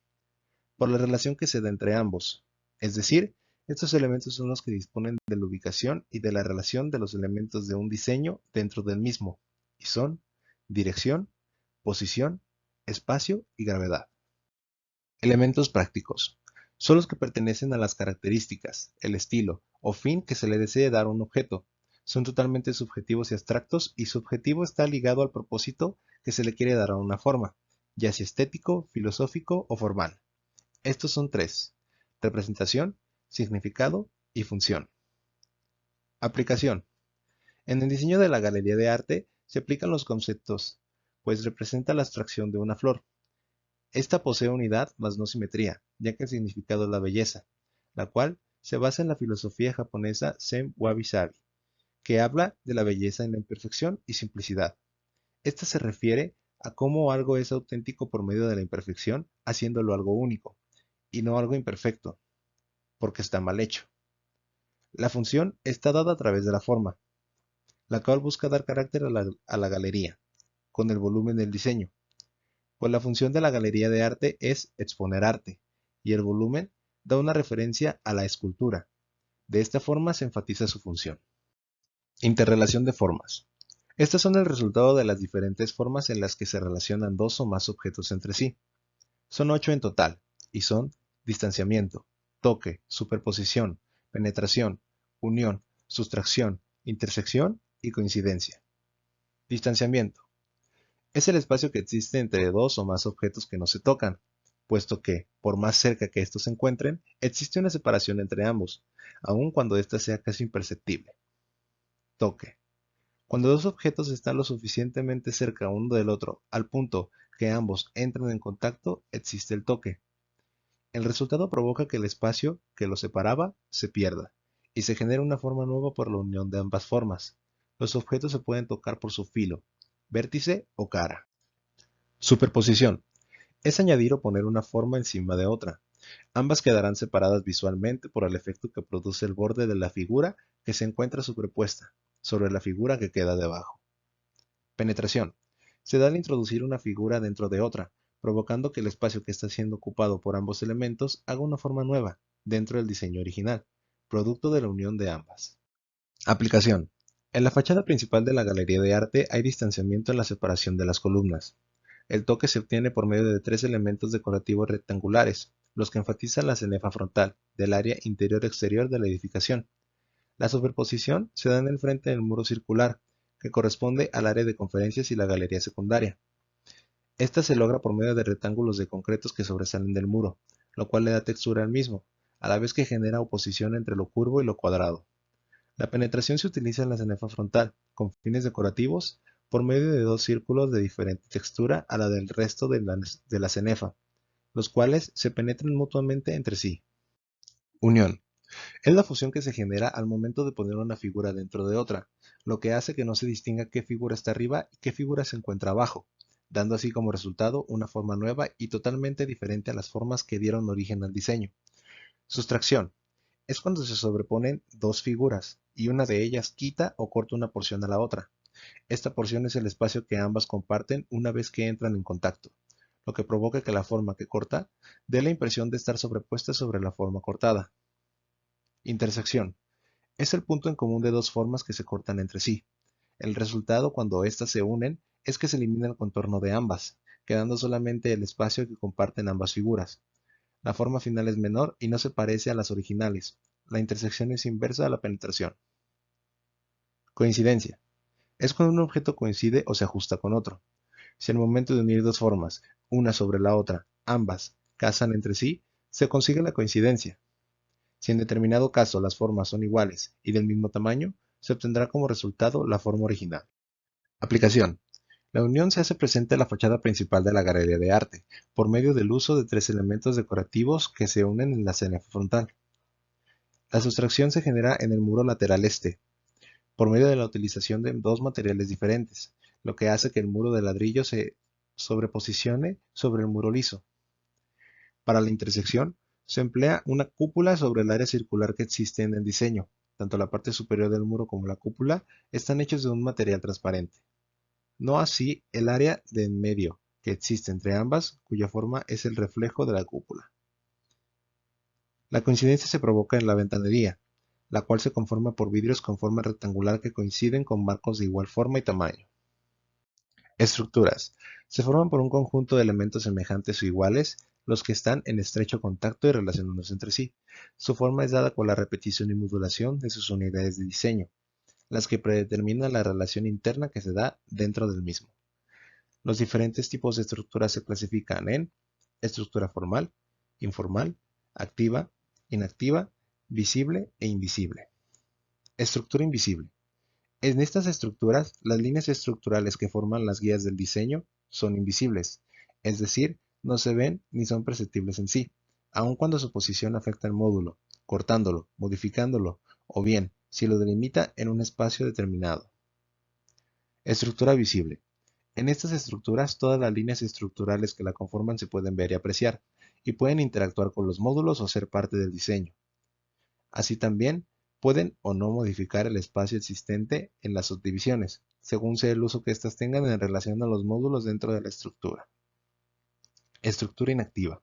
por la relación que se da entre ambos. Es decir, estos elementos son los que disponen de la ubicación y de la relación de los elementos de un diseño dentro del mismo, y son dirección, posición, espacio y gravedad. Elementos prácticos. son los que pertenecen a las características, el estilo o fin que se le desee dar a un objeto. Son totalmente subjetivos y abstractos, y su objetivo está ligado al propósito que se le quiere dar a una forma, ya sea estético, filosófico o formal. Estos son tres: representación, significado y función. Aplicación. En el diseño de la galería de arte se aplican los conceptos, pues representa la abstracción de una flor. Esta posee unidad mas no simetría, ya que el significado es la belleza, la cual se basa en la filosofía japonesa Zen Wabi Sabi, que habla de la belleza en la imperfección y simplicidad. Esta se refiere a cómo algo es auténtico por medio de la imperfección, haciéndolo algo único, y no algo imperfecto, porque está mal hecho. La función está dada a través de la forma, la cual busca dar carácter a la galería, con el volumen del diseño, pues la función de la galería de arte es exponer arte, y el volumen da una referencia a la escultura. De esta forma se enfatiza su función. Interrelación de formas. Estas son el resultado de las diferentes formas en las que se relacionan dos o más objetos entre sí. Son 8 en total, y son distanciamiento, toque, superposición, penetración, unión, sustracción, intersección y coincidencia. Distanciamiento. Es el espacio que existe entre dos o más objetos que no se tocan, puesto que, por más cerca que estos se encuentren, existe una separación entre ambos, aun cuando ésta sea casi imperceptible. Toque. Cuando dos objetos están lo suficientemente cerca uno del otro al punto que ambos entran en contacto, existe el toque. El resultado provoca que el espacio que los separaba se pierda, y se genera una forma nueva por la unión de ambas formas. Los objetos se pueden tocar por su filo, vértice o cara. Superposición. Es añadir o poner una forma encima de otra. Ambas quedarán separadas visualmente por el efecto que produce el borde de la figura que se encuentra superpuesta sobre la figura que queda debajo. Penetración. Se da al introducir una figura dentro de otra, provocando que el espacio que está siendo ocupado por ambos elementos haga una forma nueva dentro del diseño original, producto de la unión de ambas. Aplicación. En la fachada principal de la galería de arte hay distanciamiento en la separación de las columnas. El toque se obtiene por medio de tres elementos decorativos rectangulares, los que enfatizan la cenefa frontal del área interior-exterior de la edificación. La superposición se da en el frente del muro circular, que corresponde al área de conferencias y la galería secundaria. Esta se logra por medio de rectángulos de concretos que sobresalen del muro, lo cual le da textura al mismo, a la vez que genera oposición entre lo curvo y lo cuadrado. La penetración se utiliza en la cenefa frontal, con fines decorativos, por medio de dos círculos de diferente textura a la del resto de la cenefa, los cuales se penetran mutuamente entre sí. Unión. Es la fusión que se genera al momento de poner una figura dentro de otra, lo que hace que no se distinga qué figura está arriba y qué figura se encuentra abajo, dando así como resultado una forma nueva y totalmente diferente a las formas que dieron origen al diseño. Sustracción. Es cuando se sobreponen dos figuras, y una de ellas quita o corta una porción a la otra. Esta porción es el espacio que ambas comparten una vez que entran en contacto, lo que provoca que la forma que corta dé la impresión de estar sobrepuesta sobre la forma cortada. Intersección. Es el punto en común de dos formas que se cortan entre sí. El resultado cuando éstas se unen es que se elimina el contorno de ambas, quedando solamente el espacio que comparten ambas figuras. La forma final es menor y no se parece a las originales. La intersección es inversa a la penetración. Coincidencia. Es cuando un objeto coincide o se ajusta con otro. Si al momento de unir dos formas, una sobre la otra, ambas casan entre sí, se consigue la coincidencia. Si en determinado caso las formas son iguales y del mismo tamaño, se obtendrá como resultado la forma original. Aplicación. La unión se hace presente en la fachada principal de la galería de arte, por medio del uso de tres elementos decorativos que se unen en la cenefa frontal. La sustracción se genera en el muro lateral este, por medio de la utilización de dos materiales diferentes, lo que hace que el muro de ladrillo se sobreposicione sobre el muro liso. Para la intersección, se emplea una cúpula sobre el área circular que existe en el diseño. Tanto la parte superior del muro como la cúpula están hechos de un material transparente. No así el área de en medio, que existe entre ambas, cuya forma es el reflejo de la cúpula. La coincidencia se provoca en la ventanería, la cual se conforma por vidrios con forma rectangular que coinciden con marcos de igual forma y tamaño. Estructuras. Se forman por un conjunto de elementos semejantes o iguales los que están en estrecho contacto y relacionándose entre sí. Su forma es dada por la repetición y modulación de sus unidades de diseño, las que predeterminan la relación interna que se da dentro del mismo. Los diferentes tipos de estructuras se clasifican en estructura formal, informal, activa, inactiva, visible e invisible. Estructura invisible. En estas estructuras, las líneas estructurales que forman las guías del diseño son invisibles, es decir, no se ven ni son perceptibles en sí, aun cuando su posición afecta al módulo, cortándolo, modificándolo, o bien, si lo delimita en un espacio determinado. Estructura visible. En estas estructuras, todas las líneas estructurales que la conforman se pueden ver y apreciar, y pueden interactuar con los módulos o ser parte del diseño. Así también, pueden o no modificar el espacio existente en las subdivisiones, según sea el uso que éstas tengan en relación a los módulos dentro de la estructura. Estructura inactiva.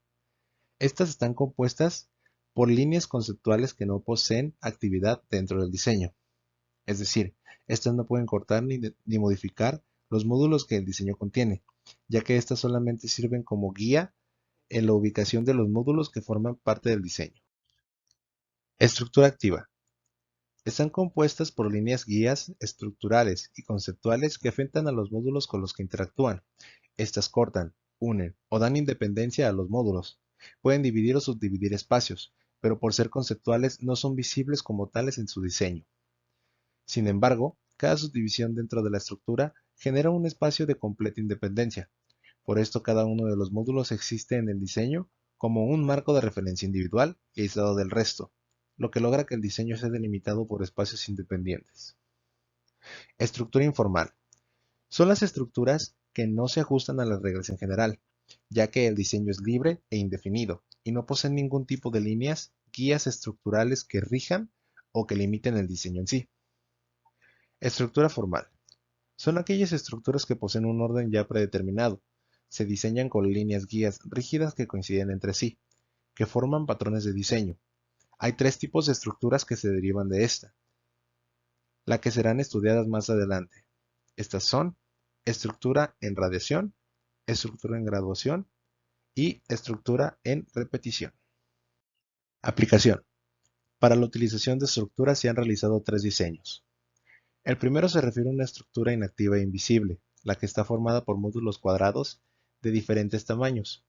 Estas están compuestas por líneas conceptuales que no poseen actividad dentro del diseño. Es decir, estas no pueden cortar ni modificar los módulos que el diseño contiene, ya que éstas solamente sirven como guía en la ubicación de los módulos que forman parte del diseño. Estructura activa. Están compuestas por líneas guías estructurales y conceptuales que afectan a los módulos con los que interactúan. Estas cortan, unen o dan independencia a los módulos. Pueden dividir o subdividir espacios, pero por ser conceptuales no son visibles como tales en su diseño. Sin embargo, cada subdivisión dentro de la estructura genera un espacio de completa independencia. Por esto, cada uno de los módulos existe en el diseño como un marco de referencia individual y aislado del resto, lo que logra que el diseño sea delimitado por espacios independientes. Estructura informal. Son las estructuras que no se ajustan a las reglas en general, ya que el diseño es libre e indefinido y no poseen ningún tipo de líneas, guías estructurales que rijan o que limiten el diseño en sí. Estructura formal. Son aquellas estructuras que poseen un orden ya predeterminado. Se diseñan con líneas guías rígidas que coinciden entre sí, que forman patrones de diseño. Hay tres tipos de estructuras que se derivan de esta, la que serán estudiadas más adelante. Estas son estructura en radiación, estructura en graduación y estructura en repetición. Aplicación. Para la utilización de estructuras se han realizado tres diseños. El primero se refiere a una estructura inactiva e invisible, la que está formada por módulos cuadrados de diferentes tamaños.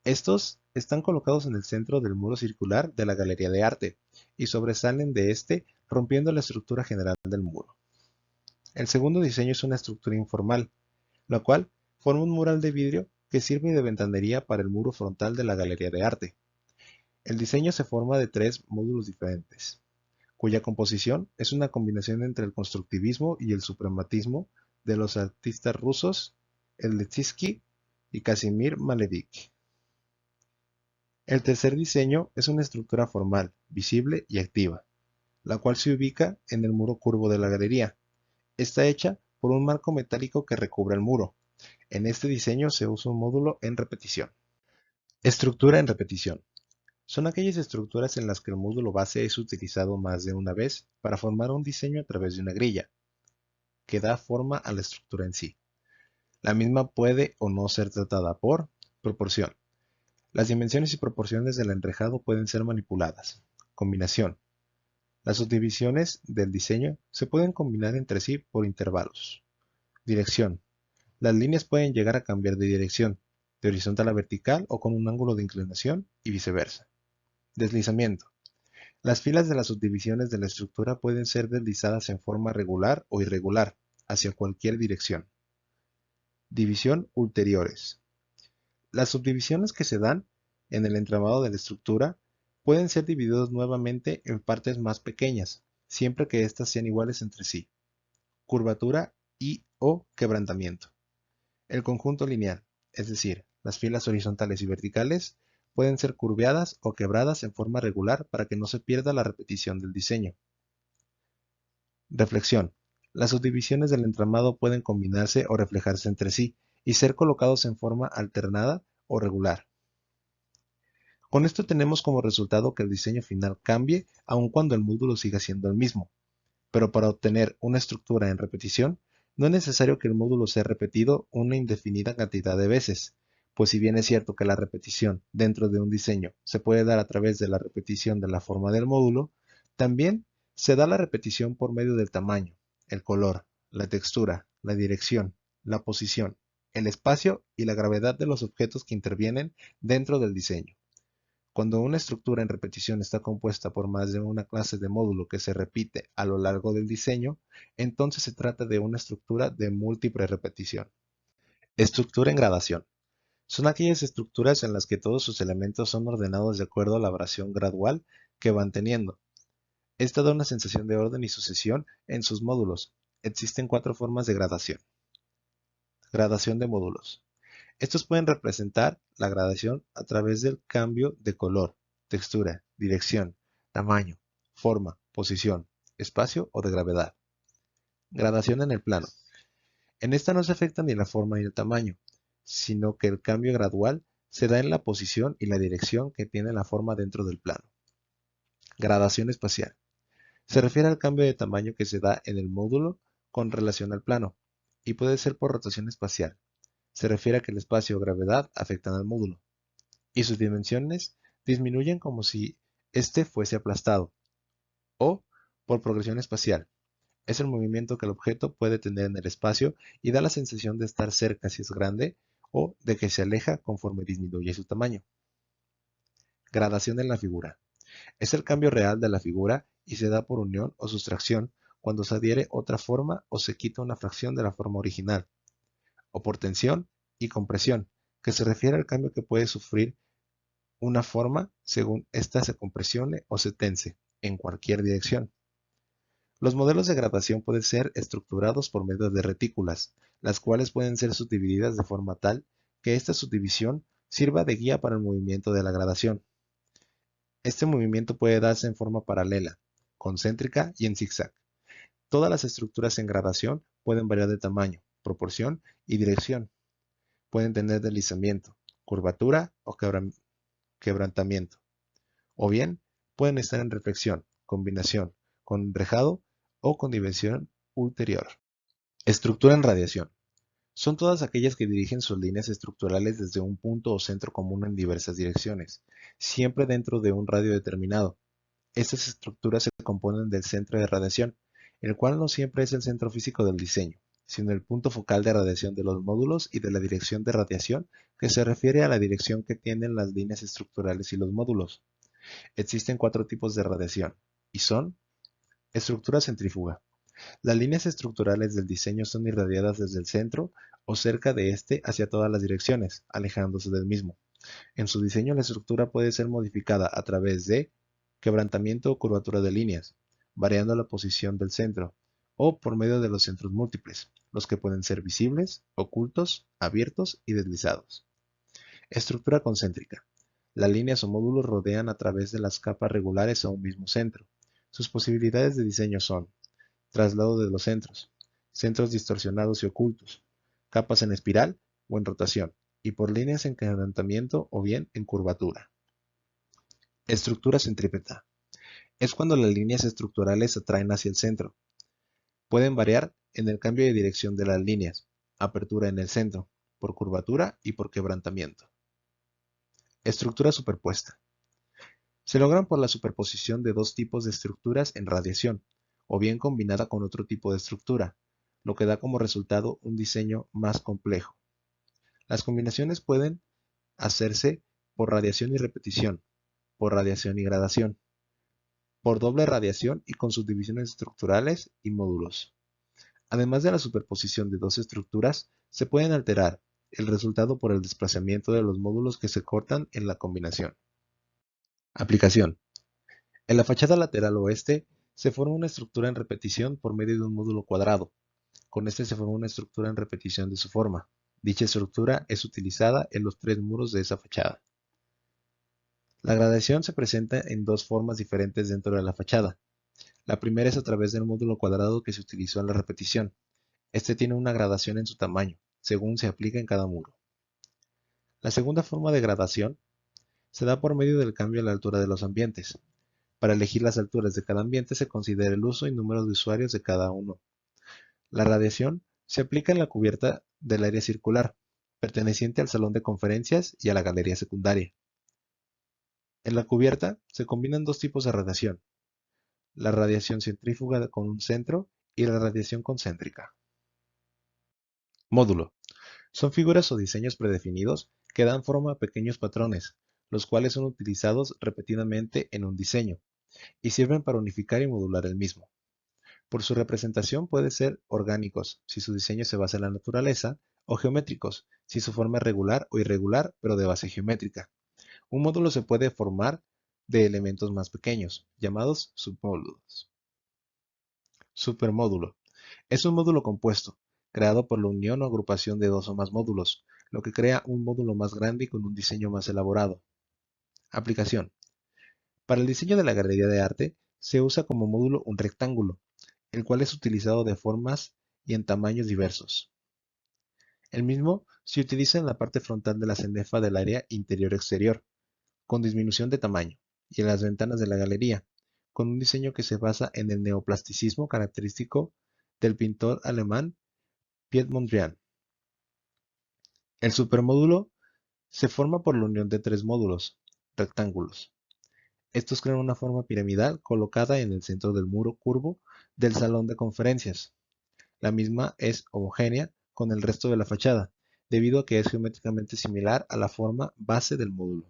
Estos están colocados en el centro del muro circular de la galería de arte y sobresalen de este rompiendo la estructura general del muro. El segundo diseño es una estructura informal, la cual forma un mural de vidrio que sirve de ventanería para el muro frontal de la galería de arte. El diseño se forma de tres módulos diferentes, cuya composición es una combinación entre el constructivismo y el suprematismo de los artistas rusos Lissitzky y Kazimir Malevich. El tercer diseño es una estructura formal, visible y activa, la cual se ubica en el muro curvo de la galería. Está hecha por un marco metálico que recubre el muro. En este diseño se usa un módulo en repetición. Estructura en repetición. Son aquellas estructuras en las que el módulo base es utilizado más de una vez para formar un diseño a través de una grilla, que da forma a la estructura en sí. La misma puede o no ser tratada por proporción. Las dimensiones y proporciones del enrejado pueden ser manipuladas. Combinación. Las subdivisiones del diseño se pueden combinar entre sí por intervalos. Dirección. Las líneas pueden llegar a cambiar de dirección, de horizontal a vertical o con un ángulo de inclinación y viceversa. Deslizamiento. Las filas de las subdivisiones de la estructura pueden ser deslizadas en forma regular o irregular, hacia cualquier dirección. División ulteriores. Las subdivisiones que se dan en el entramado de la estructura pueden ser divididos nuevamente en partes más pequeñas, siempre que éstas sean iguales entre sí. Curvatura y o quebrantamiento. El conjunto lineal, es decir, las filas horizontales y verticales, pueden ser curveadas o quebradas en forma regular para que no se pierda la repetición del diseño. Reflexión. Las subdivisiones del entramado pueden combinarse o reflejarse entre sí y ser colocados en forma alternada o regular. Con esto tenemos como resultado que el diseño final cambie aun cuando el módulo siga siendo el mismo. Pero para obtener una estructura en repetición, no es necesario que el módulo sea repetido una indefinida cantidad de veces, pues si bien es cierto que la repetición dentro de un diseño se puede dar a través de la repetición de la forma del módulo, también se da la repetición por medio del tamaño, el color, la textura, la dirección, la posición, el espacio y la gravedad de los objetos que intervienen dentro del diseño. Cuando una estructura en repetición está compuesta por más de una clase de módulo que se repite a lo largo del diseño, entonces se trata de una estructura de múltiple repetición. Estructura en gradación. Son aquellas estructuras en las que todos sus elementos son ordenados de acuerdo a la variación gradual que van teniendo. Esta da una sensación de orden y sucesión en sus módulos. Existen 4 formas de gradación. Gradación de módulos. Estos pueden representar la gradación a través del cambio de color, textura, dirección, tamaño, forma, posición, espacio o de gravedad. Gradación en el plano. En esta no se afecta ni la forma ni el tamaño, sino que el cambio gradual se da en la posición y la dirección que tiene la forma dentro del plano. Gradación espacial. Se refiere al cambio de tamaño que se da en el módulo con relación al plano, y puede ser por rotación espacial. Se refiere a que el espacio o gravedad afectan al módulo, y sus dimensiones disminuyen como si éste fuese aplastado, o por progresión espacial. Es el movimiento que el objeto puede tener en el espacio y da la sensación de estar cerca si es grande o de que se aleja conforme disminuye su tamaño. Gradación en la figura. Es el cambio real de la figura y se da por unión o sustracción cuando se adhiere otra forma o se quita una fracción de la forma original, o por tensión y compresión, que se refiere al cambio que puede sufrir una forma según ésta se compresione o se tense en cualquier dirección. Los modelos de gradación pueden ser estructurados por medio de retículas, las cuales pueden ser subdivididas de forma tal que esta subdivisión sirva de guía para el movimiento de la gradación. Este movimiento puede darse en forma paralela, concéntrica y en zigzag. Todas las estructuras en gradación pueden variar de tamaño, proporción y dirección. Pueden tener deslizamiento, curvatura o quebrantamiento. O bien, pueden estar en reflexión, combinación, con enrejado o con dimensión ulterior. Estructura en radiación. Son todas aquellas que dirigen sus líneas estructurales desde un punto o centro común en diversas direcciones, siempre dentro de un radio determinado. Estas estructuras se componen del centro de radiación, el cual no siempre es el centro físico del diseño, sino el punto focal de radiación de los módulos y de la dirección de radiación, que se refiere a la dirección que tienen las líneas estructurales y los módulos. Existen 4 tipos de radiación, y son: estructura centrífuga. Las líneas estructurales del diseño son irradiadas desde el centro o cerca de este hacia todas las direcciones, alejándose del mismo. En su diseño, la estructura puede ser modificada a través de quebrantamiento o curvatura de líneas, variando la posición del centro, o por medio de los centros múltiples, los que pueden ser visibles, ocultos, abiertos y deslizados. Estructura concéntrica. Las líneas o módulos rodean a través de las capas regulares a un mismo centro. Sus posibilidades de diseño son: traslado de los centros, centros distorsionados y ocultos, capas en espiral o en rotación, y por líneas en quebrantamiento o bien en curvatura. Estructura centrípeta. Es cuando las líneas estructurales se atraen hacia el centro. Pueden variar en el cambio de dirección de las líneas, apertura en el centro, por curvatura y por quebrantamiento. Estructura superpuesta. Se logran por la superposición de 2 tipos de estructuras en radiación, o bien combinada con otro tipo de estructura, lo que da como resultado un diseño más complejo. Las combinaciones pueden hacerse por radiación y repetición, por radiación y gradación, por doble radiación y con subdivisiones estructurales y módulos. Además de la superposición de 2 estructuras, se pueden alterar el resultado por el desplazamiento de los módulos que se cortan en la combinación. Aplicación. En la fachada lateral oeste se forma una estructura en repetición por medio de un módulo cuadrado. Con este se forma una estructura en repetición de su forma. Dicha estructura es utilizada en los 3 muros de esa fachada. La gradación se presenta en 2 formas diferentes dentro de la fachada. La primera es a través del módulo cuadrado que se utilizó en la repetición. Este tiene una gradación en su tamaño, según se aplica en cada muro. La segunda forma de gradación se da por medio del cambio en la altura de los ambientes. Para elegir las alturas de cada ambiente se considera el uso y número de usuarios de cada uno. La radiación se aplica en la cubierta del área circular. perteneciente al salón de conferencias y a la galería secundaria. En la cubierta se combinan dos tipos de radiación, la radiación centrífuga con un centro y la radiación concéntrica. Módulo. Son figuras o diseños predefinidos que dan forma a pequeños patrones, los cuales son utilizados repetidamente en un diseño y sirven para unificar y modular el mismo. Por su representación puede ser orgánicos, si su diseño se basa en la naturaleza, o geométricos, si su forma es regular o irregular, pero de base geométrica. Un módulo se puede formar de elementos más pequeños, llamados submódulos. Supermódulo. Es un módulo compuesto, creado por la unión o agrupación de dos o más módulos, lo que crea un módulo más grande y con un diseño más elaborado. Aplicación. Para el diseño de la galería de arte, se usa como módulo un rectángulo, el cual es utilizado de formas y en tamaños diversos. El mismo se utiliza en la parte frontal de la cenefa del área interior-exterior, con disminución de tamaño, y en las ventanas de la galería, con un diseño que se basa en el neoplasticismo característico del pintor alemán Piet Mondrian. El supermódulo se forma por la unión de tres módulos, rectángulos. Estos crean una forma piramidal colocada en el centro del muro curvo del salón de conferencias. La misma es homogénea con el resto de la fachada, debido a que es geométricamente similar a la forma base del módulo.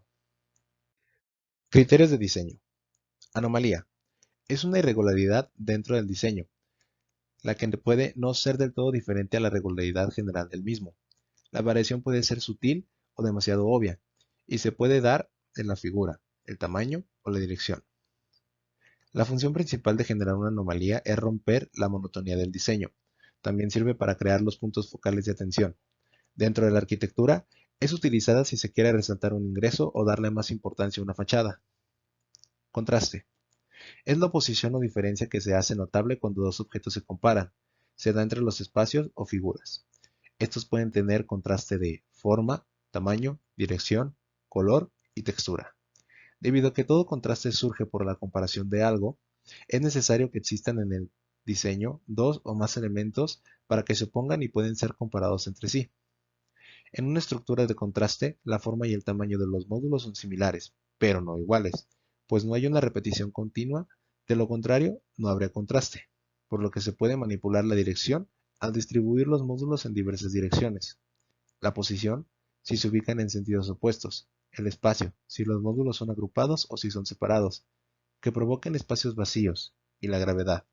Criterios de diseño. Anomalía. Es una irregularidad dentro del diseño, la que puede no ser del todo diferente a la regularidad general del mismo. La variación puede ser sutil o demasiado obvia, y se puede dar en la figura, el tamaño o la dirección. La función principal de generar una anomalía es romper la monotonía del diseño. También sirve para crear los puntos focales de atención. Dentro de la arquitectura, es utilizada si se quiere resaltar un ingreso o darle más importancia a una fachada. Contraste. Es la oposición o diferencia que se hace notable cuando dos objetos se comparan. Se da entre los espacios o figuras. Estos pueden tener contraste de forma, tamaño, dirección, color y textura. Debido a que todo contraste surge por la comparación de algo, es necesario que existan en el diseño dos o más elementos para que se opongan y pueden ser comparados entre sí. En una estructura de contraste, la forma y el tamaño de los módulos son similares, pero no iguales, pues no hay una repetición continua, de lo contrario, no habría contraste, por lo que se puede manipular la dirección al distribuir los módulos en diversas direcciones. La posición, si se ubican en sentidos opuestos. El espacio, si los módulos son agrupados o si son separados, que provoquen espacios vacíos, y la gravedad,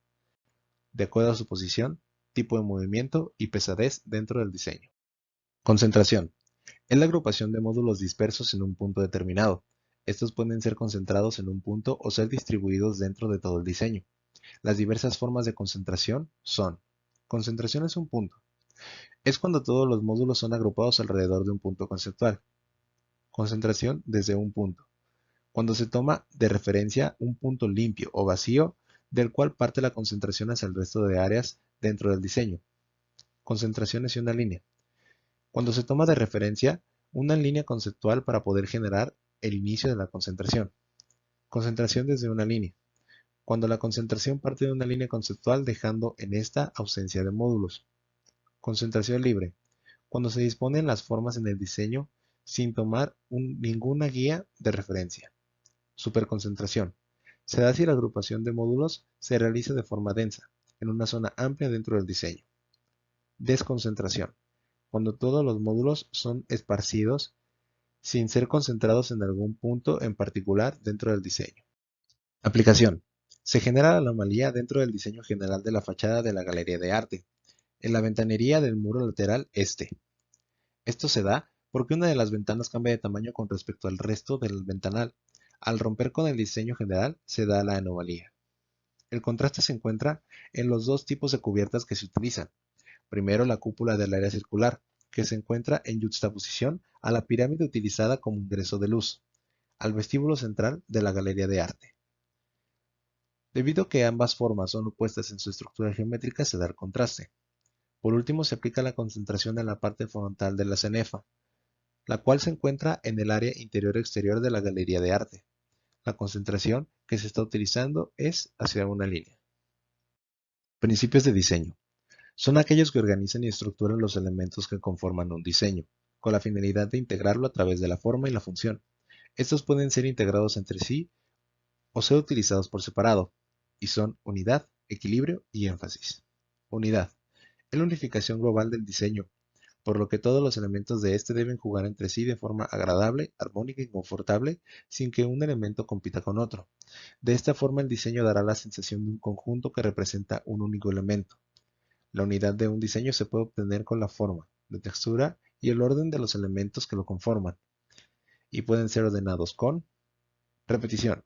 de acuerdo a su posición, tipo de movimiento y pesadez dentro del diseño. Concentración. Es la agrupación de módulos dispersos en un punto determinado. Estos pueden ser concentrados en un punto o ser distribuidos dentro de todo el diseño. Las diversas formas de concentración son: concentración es un punto. Es cuando todos los módulos son agrupados alrededor de un punto conceptual. Concentración desde un punto. Cuando se toma de referencia un punto limpio o vacío del cual parte la concentración hacia el resto de áreas dentro del diseño. Concentración hacia una línea. Cuando se toma de referencia una línea conceptual para poder generar el inicio de la concentración. Concentración desde una línea. Cuando la concentración parte de una línea conceptual dejando en esta ausencia de módulos. Concentración libre. Cuando se disponen las formas en el diseño sin tomar ninguna guía de referencia. Superconcentración. Se da si la agrupación de módulos se realiza de forma densa, en una zona amplia dentro del diseño. Desconcentración. Cuando todos los módulos son esparcidos sin ser concentrados en algún punto en particular dentro del diseño. Aplicación. Se genera la anomalía dentro del diseño general de la fachada de la galería de arte, en la ventanería del muro lateral este. Esto se da porque una de las ventanas cambia de tamaño con respecto al resto del ventanal. Al romper con el diseño general se da la anomalía. El contraste se encuentra en los dos tipos de cubiertas que se utilizan. Primero, la cúpula del área circular, que se encuentra en yuxtaposición a la pirámide utilizada como ingreso de luz, al vestíbulo central de la galería de arte. Debido a que ambas formas son opuestas en su estructura geométrica, se da el contraste. Por último, se aplica la concentración en la parte frontal de la cenefa, la cual se encuentra en el área interior-exterior de la galería de arte. La concentración que se está utilizando es hacia una línea. Principios de diseño. Son aquellos que organizan y estructuran los elementos que conforman un diseño, con la finalidad de integrarlo a través de la forma y la función. Estos pueden ser integrados entre sí o ser utilizados por separado, y son unidad, equilibrio y énfasis. Unidad. Es la unificación global del diseño, por lo que todos los elementos de este deben jugar entre sí de forma agradable, armónica y confortable, sin que un elemento compita con otro. De esta forma el diseño dará la sensación de un conjunto que representa un único elemento. La unidad de un diseño se puede obtener con la forma, la textura y el orden de los elementos que lo conforman, y pueden ser ordenados con repetición.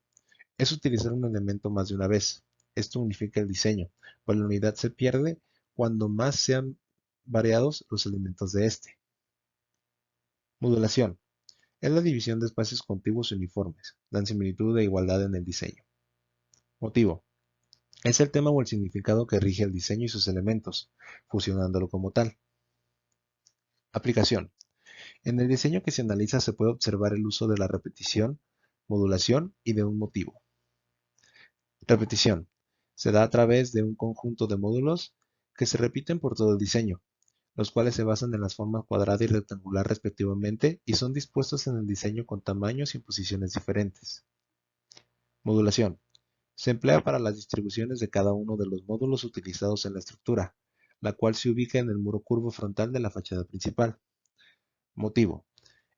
Es utilizar un elemento más de una vez. Esto unifica el diseño, pues la unidad se pierde cuando más sean variados los elementos de este. Modulación. Es la división de espacios contiguos y uniformes. Dan similitud e igualdad en el diseño. Motivo. Es el tema o el significado que rige el diseño y sus elementos, fusionándolo como tal. Aplicación. En el diseño que se analiza se puede observar el uso de la repetición, modulación y de un motivo. Repetición. Se da a través de un conjunto de módulos que se repiten por todo el diseño, los cuales se basan en las formas cuadrada y rectangular respectivamente y son dispuestos en el diseño con tamaños y posiciones diferentes. Modulación. Se emplea para las distribuciones de cada uno de los módulos utilizados en la estructura, la cual se ubica en el muro curvo frontal de la fachada principal. Motivo.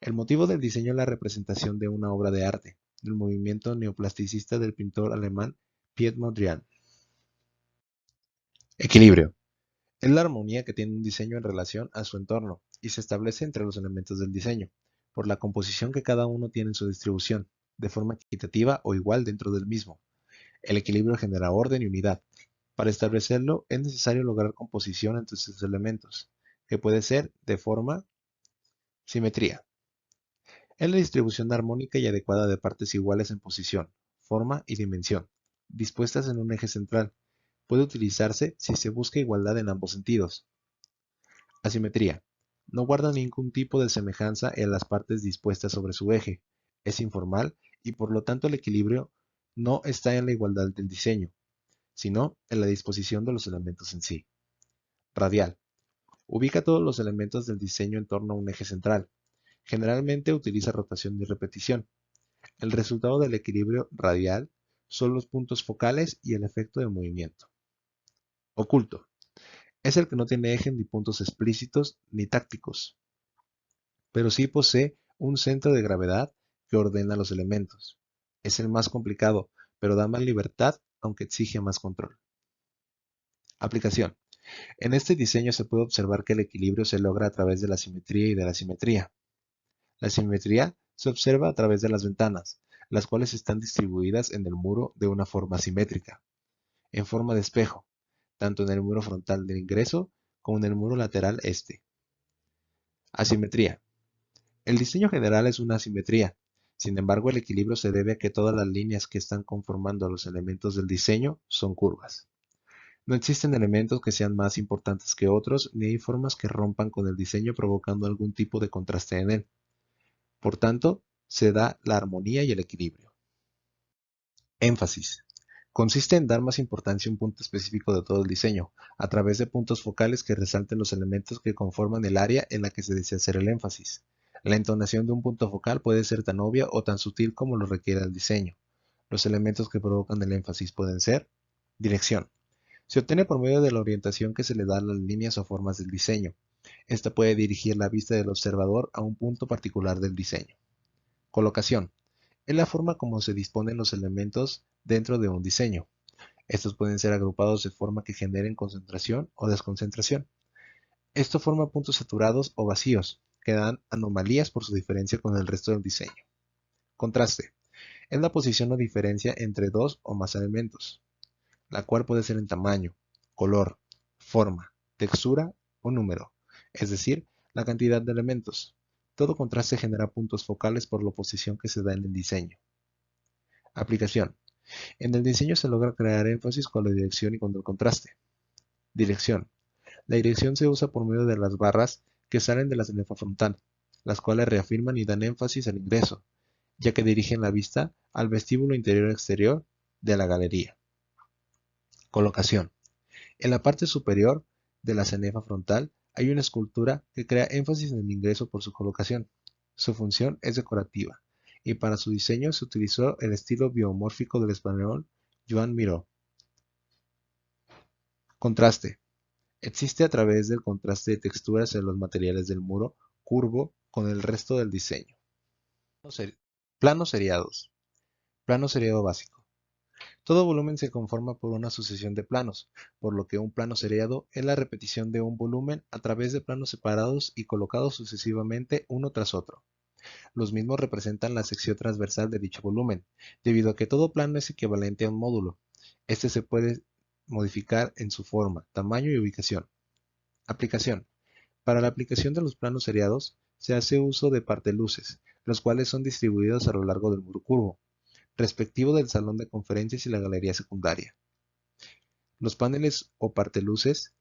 El motivo del diseño es la representación de una obra de arte, del movimiento neoplasticista del pintor alemán Piet Mondrian. Equilibrio. Es la armonía que tiene un diseño en relación a su entorno y se establece entre los elementos del diseño, por la composición que cada uno tiene en su distribución, de forma equitativa o igual dentro del mismo. El equilibrio genera orden y unidad. Para establecerlo es necesario lograr composición entre sus elementos, que puede ser de forma simetría. Es la distribución armónica y adecuada de partes iguales en posición, forma y dimensión, dispuestas en un eje central. Puede utilizarse si se busca igualdad en ambos sentidos. Asimetría. No guarda ningún tipo de semejanza en las partes dispuestas sobre su eje. Es informal y por lo tanto el equilibrio no está en la igualdad del diseño, sino en la disposición de los elementos en sí. Radial. Ubica todos los elementos del diseño en torno a un eje central. Generalmente utiliza rotación y repetición. El resultado del equilibrio radial son los puntos focales y el efecto de movimiento. Oculto. Es el que no tiene eje ni puntos explícitos ni tácticos, pero sí posee un centro de gravedad que ordena los elementos. Es el más complicado, pero da más libertad, aunque exige más control. Aplicación. En este diseño se puede observar que el equilibrio se logra a través de la simetría y de la simetría. La simetría se observa a través de las ventanas, las cuales están distribuidas en el muro de una forma simétrica, en forma de espejo, tanto en el muro frontal del ingreso como en el muro lateral este. Asimetría. El diseño general es una asimetría. Sin embargo, el equilibrio se debe a que todas las líneas que están conformando a los elementos del diseño son curvas. No existen elementos que sean más importantes que otros, ni hay formas que rompan con el diseño provocando algún tipo de contraste en él. Por tanto, se da la armonía y el equilibrio. Énfasis. Consiste en dar más importancia a un punto específico de todo el diseño, a través de puntos focales que resalten los elementos que conforman el área en la que se desea hacer el énfasis. La entonación de un punto focal puede ser tan obvia o tan sutil como lo requiera el diseño. Los elementos que provocan el énfasis pueden ser dirección. Se obtiene por medio de la orientación que se le da a las líneas o formas del diseño. Esta puede dirigir la vista del observador a un punto particular del diseño. Colocación. Es la forma como se disponen los elementos dentro de un diseño. Estos pueden ser agrupados de forma que generen concentración o desconcentración. Esto forma puntos saturados o vacíos, que dan anomalías por su diferencia con el resto del diseño. Contraste. Es la posición o diferencia entre dos o más elementos, la cual puede ser en tamaño, color, forma, textura o número, es decir, la cantidad de elementos. Todo contraste genera puntos focales por la oposición que se da en el diseño. Aplicación. En el diseño se logra crear énfasis con la dirección y con el contraste. Dirección. La dirección se usa por medio de las barras que salen de la cenefa frontal, las cuales reafirman y dan énfasis al ingreso, ya que dirigen la vista al vestíbulo interior-exterior de la galería. Colocación. En la parte superior de la cenefa frontal Hay una escultura que crea énfasis en el ingreso por su colocación. Su función es decorativa, y para su diseño se utilizó el estilo biomórfico del español Joan Miró. Contraste. Existe a través del contraste de texturas en los materiales del muro curvo con el resto del diseño. Planos seriados. Plano seriado básico. Todo volumen se conforma por una sucesión de planos, por lo que un plano seriado es la repetición de un volumen a través de planos separados y colocados sucesivamente uno tras otro. Los mismos representan la sección transversal de dicho volumen, debido a que todo plano es equivalente a un módulo. Este se puede modificar en su forma, tamaño y ubicación. Aplicación. Para la aplicación de los planos seriados, se hace uso de parteluces, los cuales son distribuidos a lo largo del muro curvo, respectivo del salón de conferencias y la galería secundaria. Los paneles o parteluces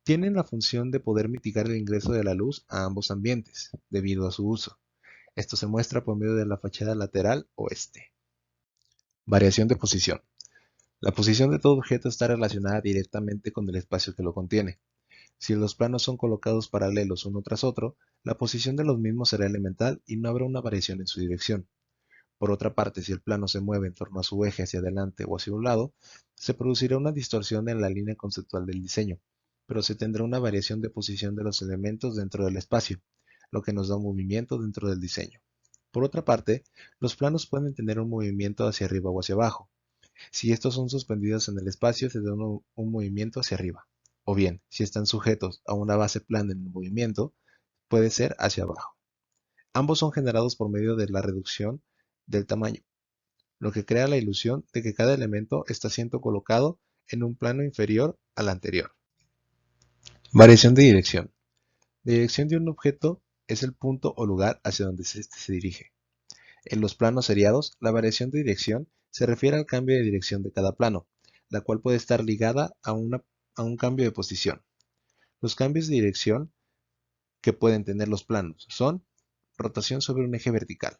tienen la función de poder mitigar el ingreso de la luz a ambos ambientes, debido a su uso. Esto se muestra por medio de la fachada lateral oeste. Variación de posición. La posición de todo objeto está relacionada directamente con el espacio que lo contiene. Si los planos son colocados paralelos uno tras otro, la posición de los mismos será elemental y no habrá una variación en su dirección. Por otra parte, si el plano se mueve en torno a su eje hacia adelante o hacia un lado, se producirá una distorsión en la línea conceptual del diseño, pero se tendrá una variación de posición de los elementos dentro del espacio, lo que nos da un movimiento dentro del diseño. Por otra parte, los planos pueden tener un movimiento hacia arriba o hacia abajo. Si estos son suspendidos en el espacio, se da un movimiento hacia arriba. O bien, si están sujetos a una base plana en el movimiento, puede ser hacia abajo. Ambos son generados por medio de la reducción del tamaño, lo que crea la ilusión de que cada elemento está siendo colocado en un plano inferior al anterior. Variación de dirección. La dirección de un objeto es el punto o lugar hacia donde se dirige. En los planos seriados, la variación de dirección se refiere al cambio de dirección de cada plano, la cual puede estar ligada a un cambio de posición. Los cambios de dirección que pueden tener los planos son rotación sobre un eje vertical.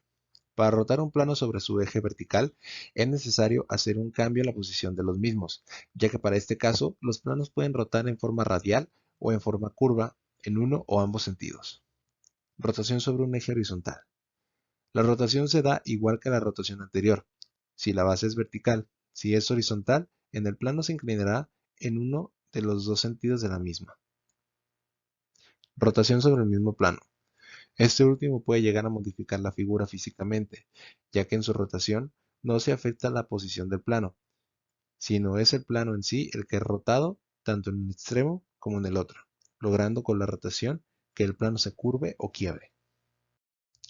Para rotar un plano sobre su eje vertical es necesario hacer un cambio en la posición de los mismos, ya que para este caso los planos pueden rotar en forma radial o en forma curva en uno o ambos sentidos. Rotación sobre un eje horizontal. La rotación se da igual que la rotación anterior. Si la base es vertical, si es horizontal, en el plano se inclinará en uno de los dos sentidos de la misma. Rotación sobre el mismo plano. Este último puede llegar a modificar la figura físicamente, ya que en su rotación no se afecta la posición del plano, sino es el plano en sí el que es rotado tanto en un extremo como en el otro, logrando con la rotación que el plano se curve o quiebre.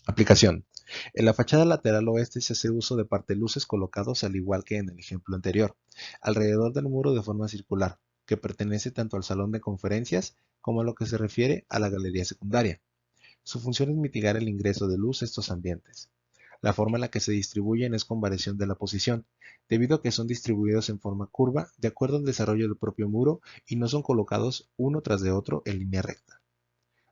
Aplicación. En la fachada lateral oeste se hace uso de parteluces colocados al igual que en el ejemplo anterior, alrededor del muro de forma circular, que pertenece tanto al salón de conferencias como a lo que se refiere a la galería secundaria. Su función es mitigar el ingreso de luz a estos ambientes. La forma en la que se distribuyen es con variación de la posición, debido a que son distribuidos en forma curva de acuerdo al desarrollo del propio muro y no son colocados uno tras de otro en línea recta.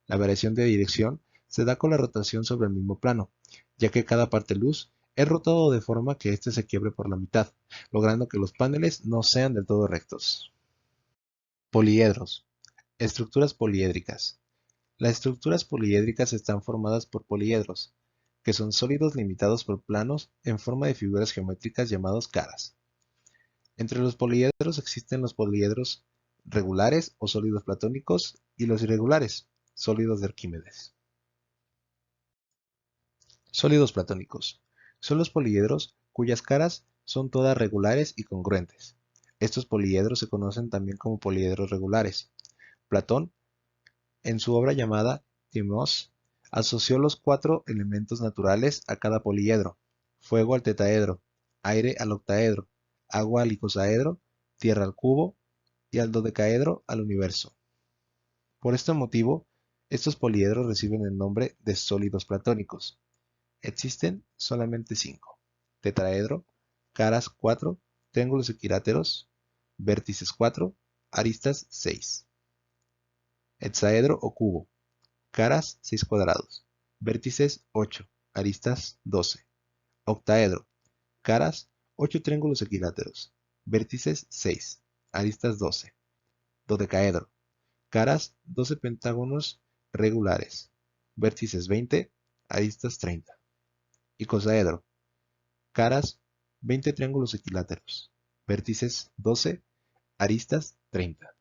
La variación de dirección se da con la rotación sobre el mismo plano, ya que cada parte luz es rotado de forma que éste se quiebre por la mitad, logrando que los paneles no sean del todo rectos. Poliedros. Estructuras poliédricas. Las estructuras poliédricas están formadas por poliedros, que son sólidos limitados por planos en forma de figuras geométricas llamados caras. Entre los poliedros existen los poliedros regulares o sólidos platónicos y los irregulares, sólidos de Arquímedes. Sólidos platónicos. Son los poliedros cuyas caras son todas regulares y congruentes. Estos poliedros se conocen también como poliedros regulares. Platón, en su obra llamada Timos, asoció los 4 elementos naturales a cada poliedro: fuego al tetaedro, aire al octaedro, agua al icosaedro, tierra al cubo y al dodecaedro al universo. Por este motivo, estos poliedros reciben el nombre de sólidos platónicos. Existen solamente 5: tetraedro, caras 4, triángulos equiláteros, vértices 4, aristas 6. Hexaedro o cubo, caras 6 cuadrados, vértices 8, aristas 12. Octaedro, caras 8 triángulos equiláteros, vértices 6, aristas 12. Dodecaedro, caras 12 pentágonos regulares, vértices 20, aristas 30. Icosaedro, caras 20 triángulos equiláteros, vértices 12, aristas 30.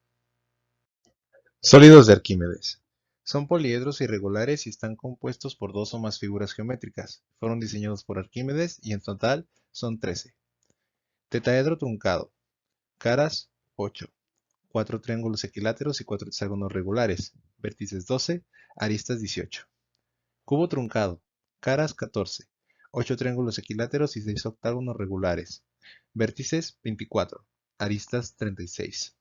Sólidos de Arquímedes. Son poliedros irregulares y están compuestos por dos o más figuras geométricas. Fueron diseñados por Arquímedes y en total son 13. Tetaedro truncado. Caras 8. 4 triángulos equiláteros y 4 hexágonos regulares. Vértices 12, aristas 18. Cubo truncado. Caras 14. 8 triángulos equiláteros y 6 octágonos regulares. Vértices 24. Aristas 36.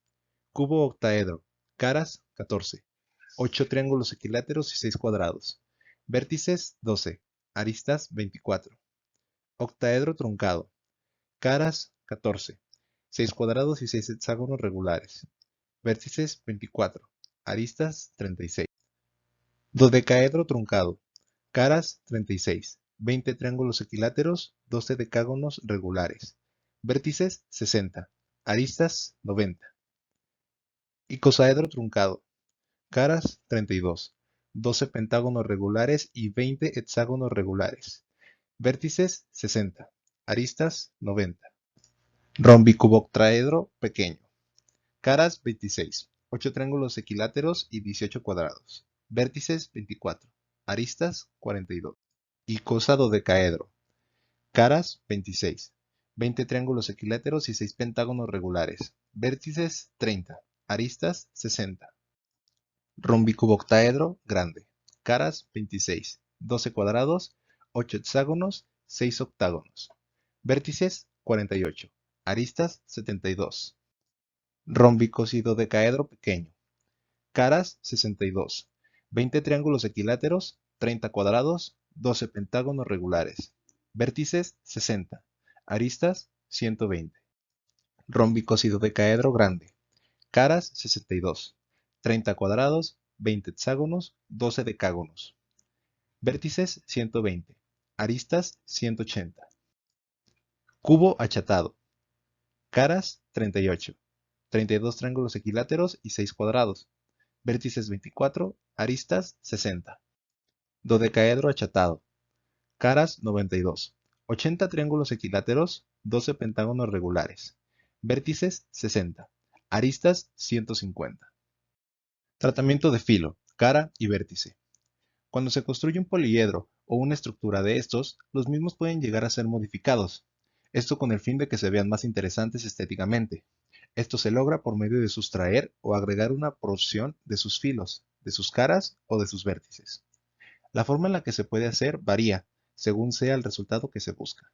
Cubo octaedro. Caras 14. 8 triángulos equiláteros y 6 cuadrados. Vértices 12. Aristas 24. Octaedro truncado. Caras 14. 6 cuadrados y 6 hexágonos regulares. Vértices 24. Aristas 36. Dodecaedro truncado. Caras 36. 20 triángulos equiláteros, 12 decágonos regulares. Vértices 60. Aristas 90. Icosaedro truncado. Caras 32. 12 pentágonos regulares y 20 hexágonos regulares. Vértices 60. Aristas 90. Rombicuboctaedro pequeño. Caras 26. 8 triángulos equiláteros y 18 cuadrados. Vértices 24. Aristas 42. Icosa dodecaedro. Caras 26. 20 triángulos equiláteros y 6 pentágonos regulares. Vértices 30. Aristas 60. Rombicuboctaedro grande. Caras 26. 12 cuadrados, 8 hexágonos, 6 octágonos. Vértices 48. Aristas 72. Rombicosidodecaedro pequeño. Caras 62. 20 triángulos equiláteros, 30 cuadrados, 12 pentágonos regulares. Vértices 60. Aristas 120. Rombicosidodecaedro grande. Caras 62. 30 cuadrados, 20 hexágonos, 12 decágonos. Vértices 120. Aristas 180. Cubo achatado. Caras 38. 32 triángulos equiláteros y 6 cuadrados. Vértices 24. Aristas 60. Dodecaedro achatado. Caras 92. 80 triángulos equiláteros, 12 pentágonos regulares. Vértices 60. Aristas 150. Tratamiento de filo, cara y vértice. Cuando se construye un poliedro o una estructura de estos, los mismos pueden llegar a ser modificados. Esto con el fin de que se vean más interesantes estéticamente. Esto se logra por medio de sustraer o agregar una porción de sus filos, de sus caras o de sus vértices. La forma en la que se puede hacer varía, según sea el resultado que se busca.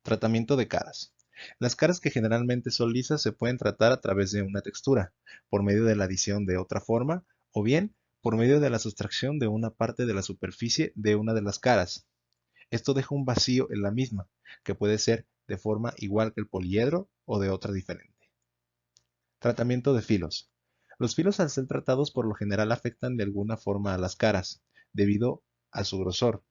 Tratamiento de caras. Las caras que generalmente son lisas se pueden tratar a través de una textura, por medio de la adición de otra forma, o bien por medio de la sustracción de una parte de la superficie de una de las caras. Esto deja un vacío en la misma, que puede ser de forma igual que el poliedro o de otra diferente. Tratamiento de filos. Los filos al ser tratados por lo general afectan de alguna forma a las caras, debido a su grosor.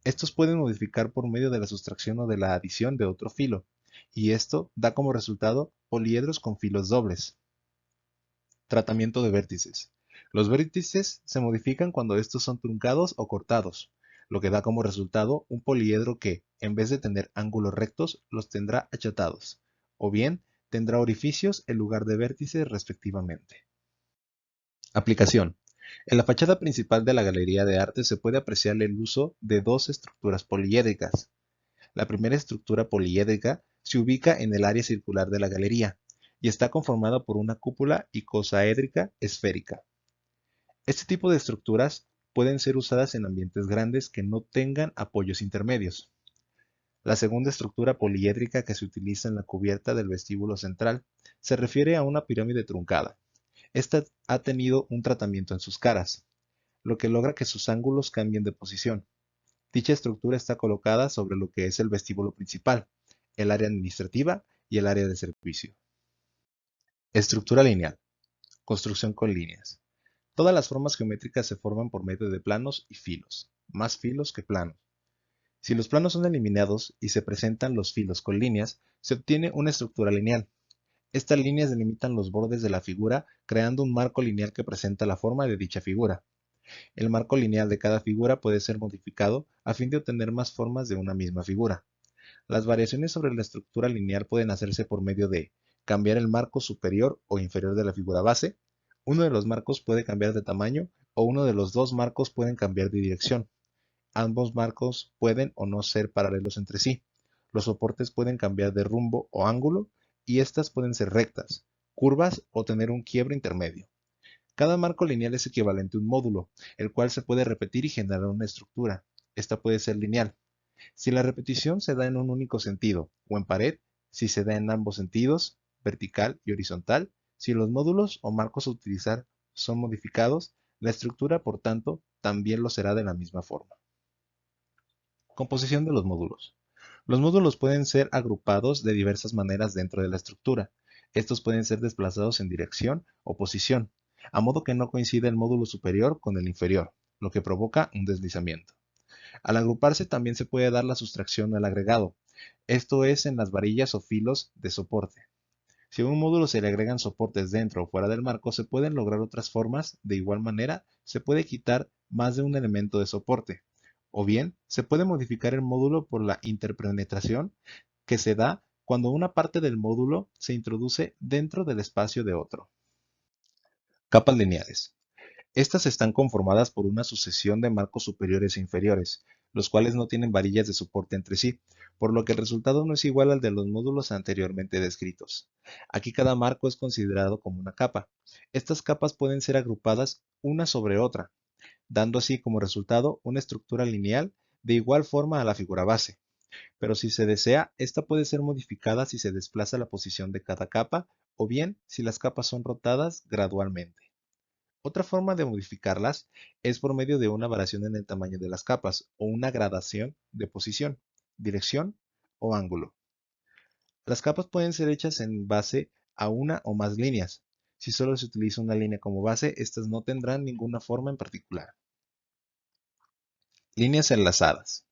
Estos pueden modificar por medio de la sustracción o de la adición de otro filo, y esto da como resultado poliedros con filos dobles. Tratamiento de vértices. Los vértices se modifican cuando estos son truncados o cortados, lo que da como resultado un poliedro que, en vez de tener ángulos rectos, los tendrá achatados, o bien tendrá orificios en lugar de vértices respectivamente. Aplicación. En la fachada principal de la Galería de Arte se puede apreciar el uso de dos estructuras poliédricas. La primera estructura poliédrica se ubica en el área circular de la galería y está conformada por una cúpula icosaédrica esférica. Este tipo de estructuras pueden ser usadas en ambientes grandes que no tengan apoyos intermedios. La segunda estructura poliédrica que se utiliza en la cubierta del vestíbulo central se refiere a una pirámide truncada. Esta ha tenido un tratamiento en sus caras, lo que logra que sus ángulos cambien de posición. Dicha estructura está colocada sobre lo que es el vestíbulo principal, el área administrativa y el área de servicio. Estructura lineal. Construcción con líneas. Todas las formas geométricas se forman por medio de planos y filos, más filos que planos. Si los planos son eliminados y se presentan los filos con líneas, se obtiene una estructura lineal. Estas líneas delimitan los bordes de la figura, creando un marco lineal que presenta la forma de dicha figura. El marco lineal de cada figura puede ser modificado a fin de obtener más formas de una misma figura. Las variaciones sobre la estructura lineal pueden hacerse por medio de cambiar el marco superior o inferior de la figura base. Uno de los marcos puede cambiar de tamaño o uno de los dos marcos pueden cambiar de dirección. Ambos marcos pueden o no ser paralelos entre sí. Los soportes pueden cambiar de rumbo o ángulo y estas pueden ser rectas, curvas o tener un quiebre intermedio. Cada marco lineal es equivalente a un módulo, el cual se puede repetir y generar una estructura. Esta puede ser lineal. Si la repetición se da en un único sentido o en pared, si se da en ambos sentidos, vertical y horizontal, si los módulos o marcos a utilizar son modificados, la estructura, por tanto, también lo será de la misma forma. Composición de los módulos. Los módulos pueden ser agrupados de diversas maneras dentro de la estructura. Estos pueden ser desplazados en dirección o posición, a modo que no coincida el módulo superior con el inferior, lo que provoca un deslizamiento. Al agruparse también se puede dar la sustracción al agregado, esto es en las varillas o filos de soporte. Si a un módulo se le agregan soportes dentro o fuera del marco, se pueden lograr otras formas. De igual manera, se puede quitar más de un elemento de soporte. O bien, se puede modificar el módulo por la interpenetración que se da cuando una parte del módulo se introduce dentro del espacio de otro. Capas lineales. Estas están conformadas por una sucesión de marcos superiores e inferiores, los cuales no tienen varillas de soporte entre sí, por lo que el resultado no es igual al de los módulos anteriormente descritos. Aquí cada marco es considerado como una capa. Estas capas pueden ser agrupadas una sobre otra, dando así como resultado una estructura lineal de igual forma a la figura base. Pero si se desea, esta puede ser modificada si se desplaza la posición de cada capa o bien si las capas son rotadas gradualmente. Otra forma de modificarlas es por medio de una variación en el tamaño de las capas o una gradación de posición, dirección o ángulo. Las capas pueden ser hechas en base a una o más líneas. Si solo se utiliza una línea como base, estas no tendrán ninguna forma en particular. Líneas enlazadas.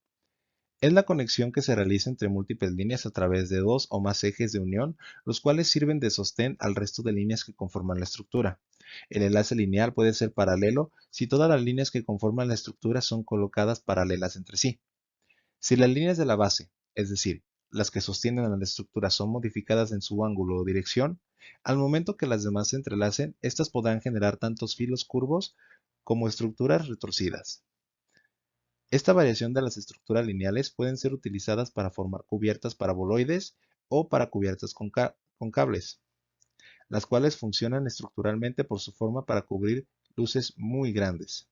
Es la conexión que se realiza entre múltiples líneas a través de dos o más ejes de unión, los cuales sirven de sostén al resto de líneas que conforman la estructura. El enlace lineal puede ser paralelo si todas las líneas que conforman la estructura son colocadas paralelas entre sí. Si las líneas de la base, es decir, las que sostienen a la estructura, son modificadas en su ángulo o dirección, al momento que las demás se entrelacen, estas podrán generar tantos filos curvos como estructuras retorcidas. Esta variación de las estructuras lineales pueden ser utilizadas para formar cubiertas paraboloides o para cubiertas con cables, las cuales funcionan estructuralmente por su forma para cubrir luces muy grandes.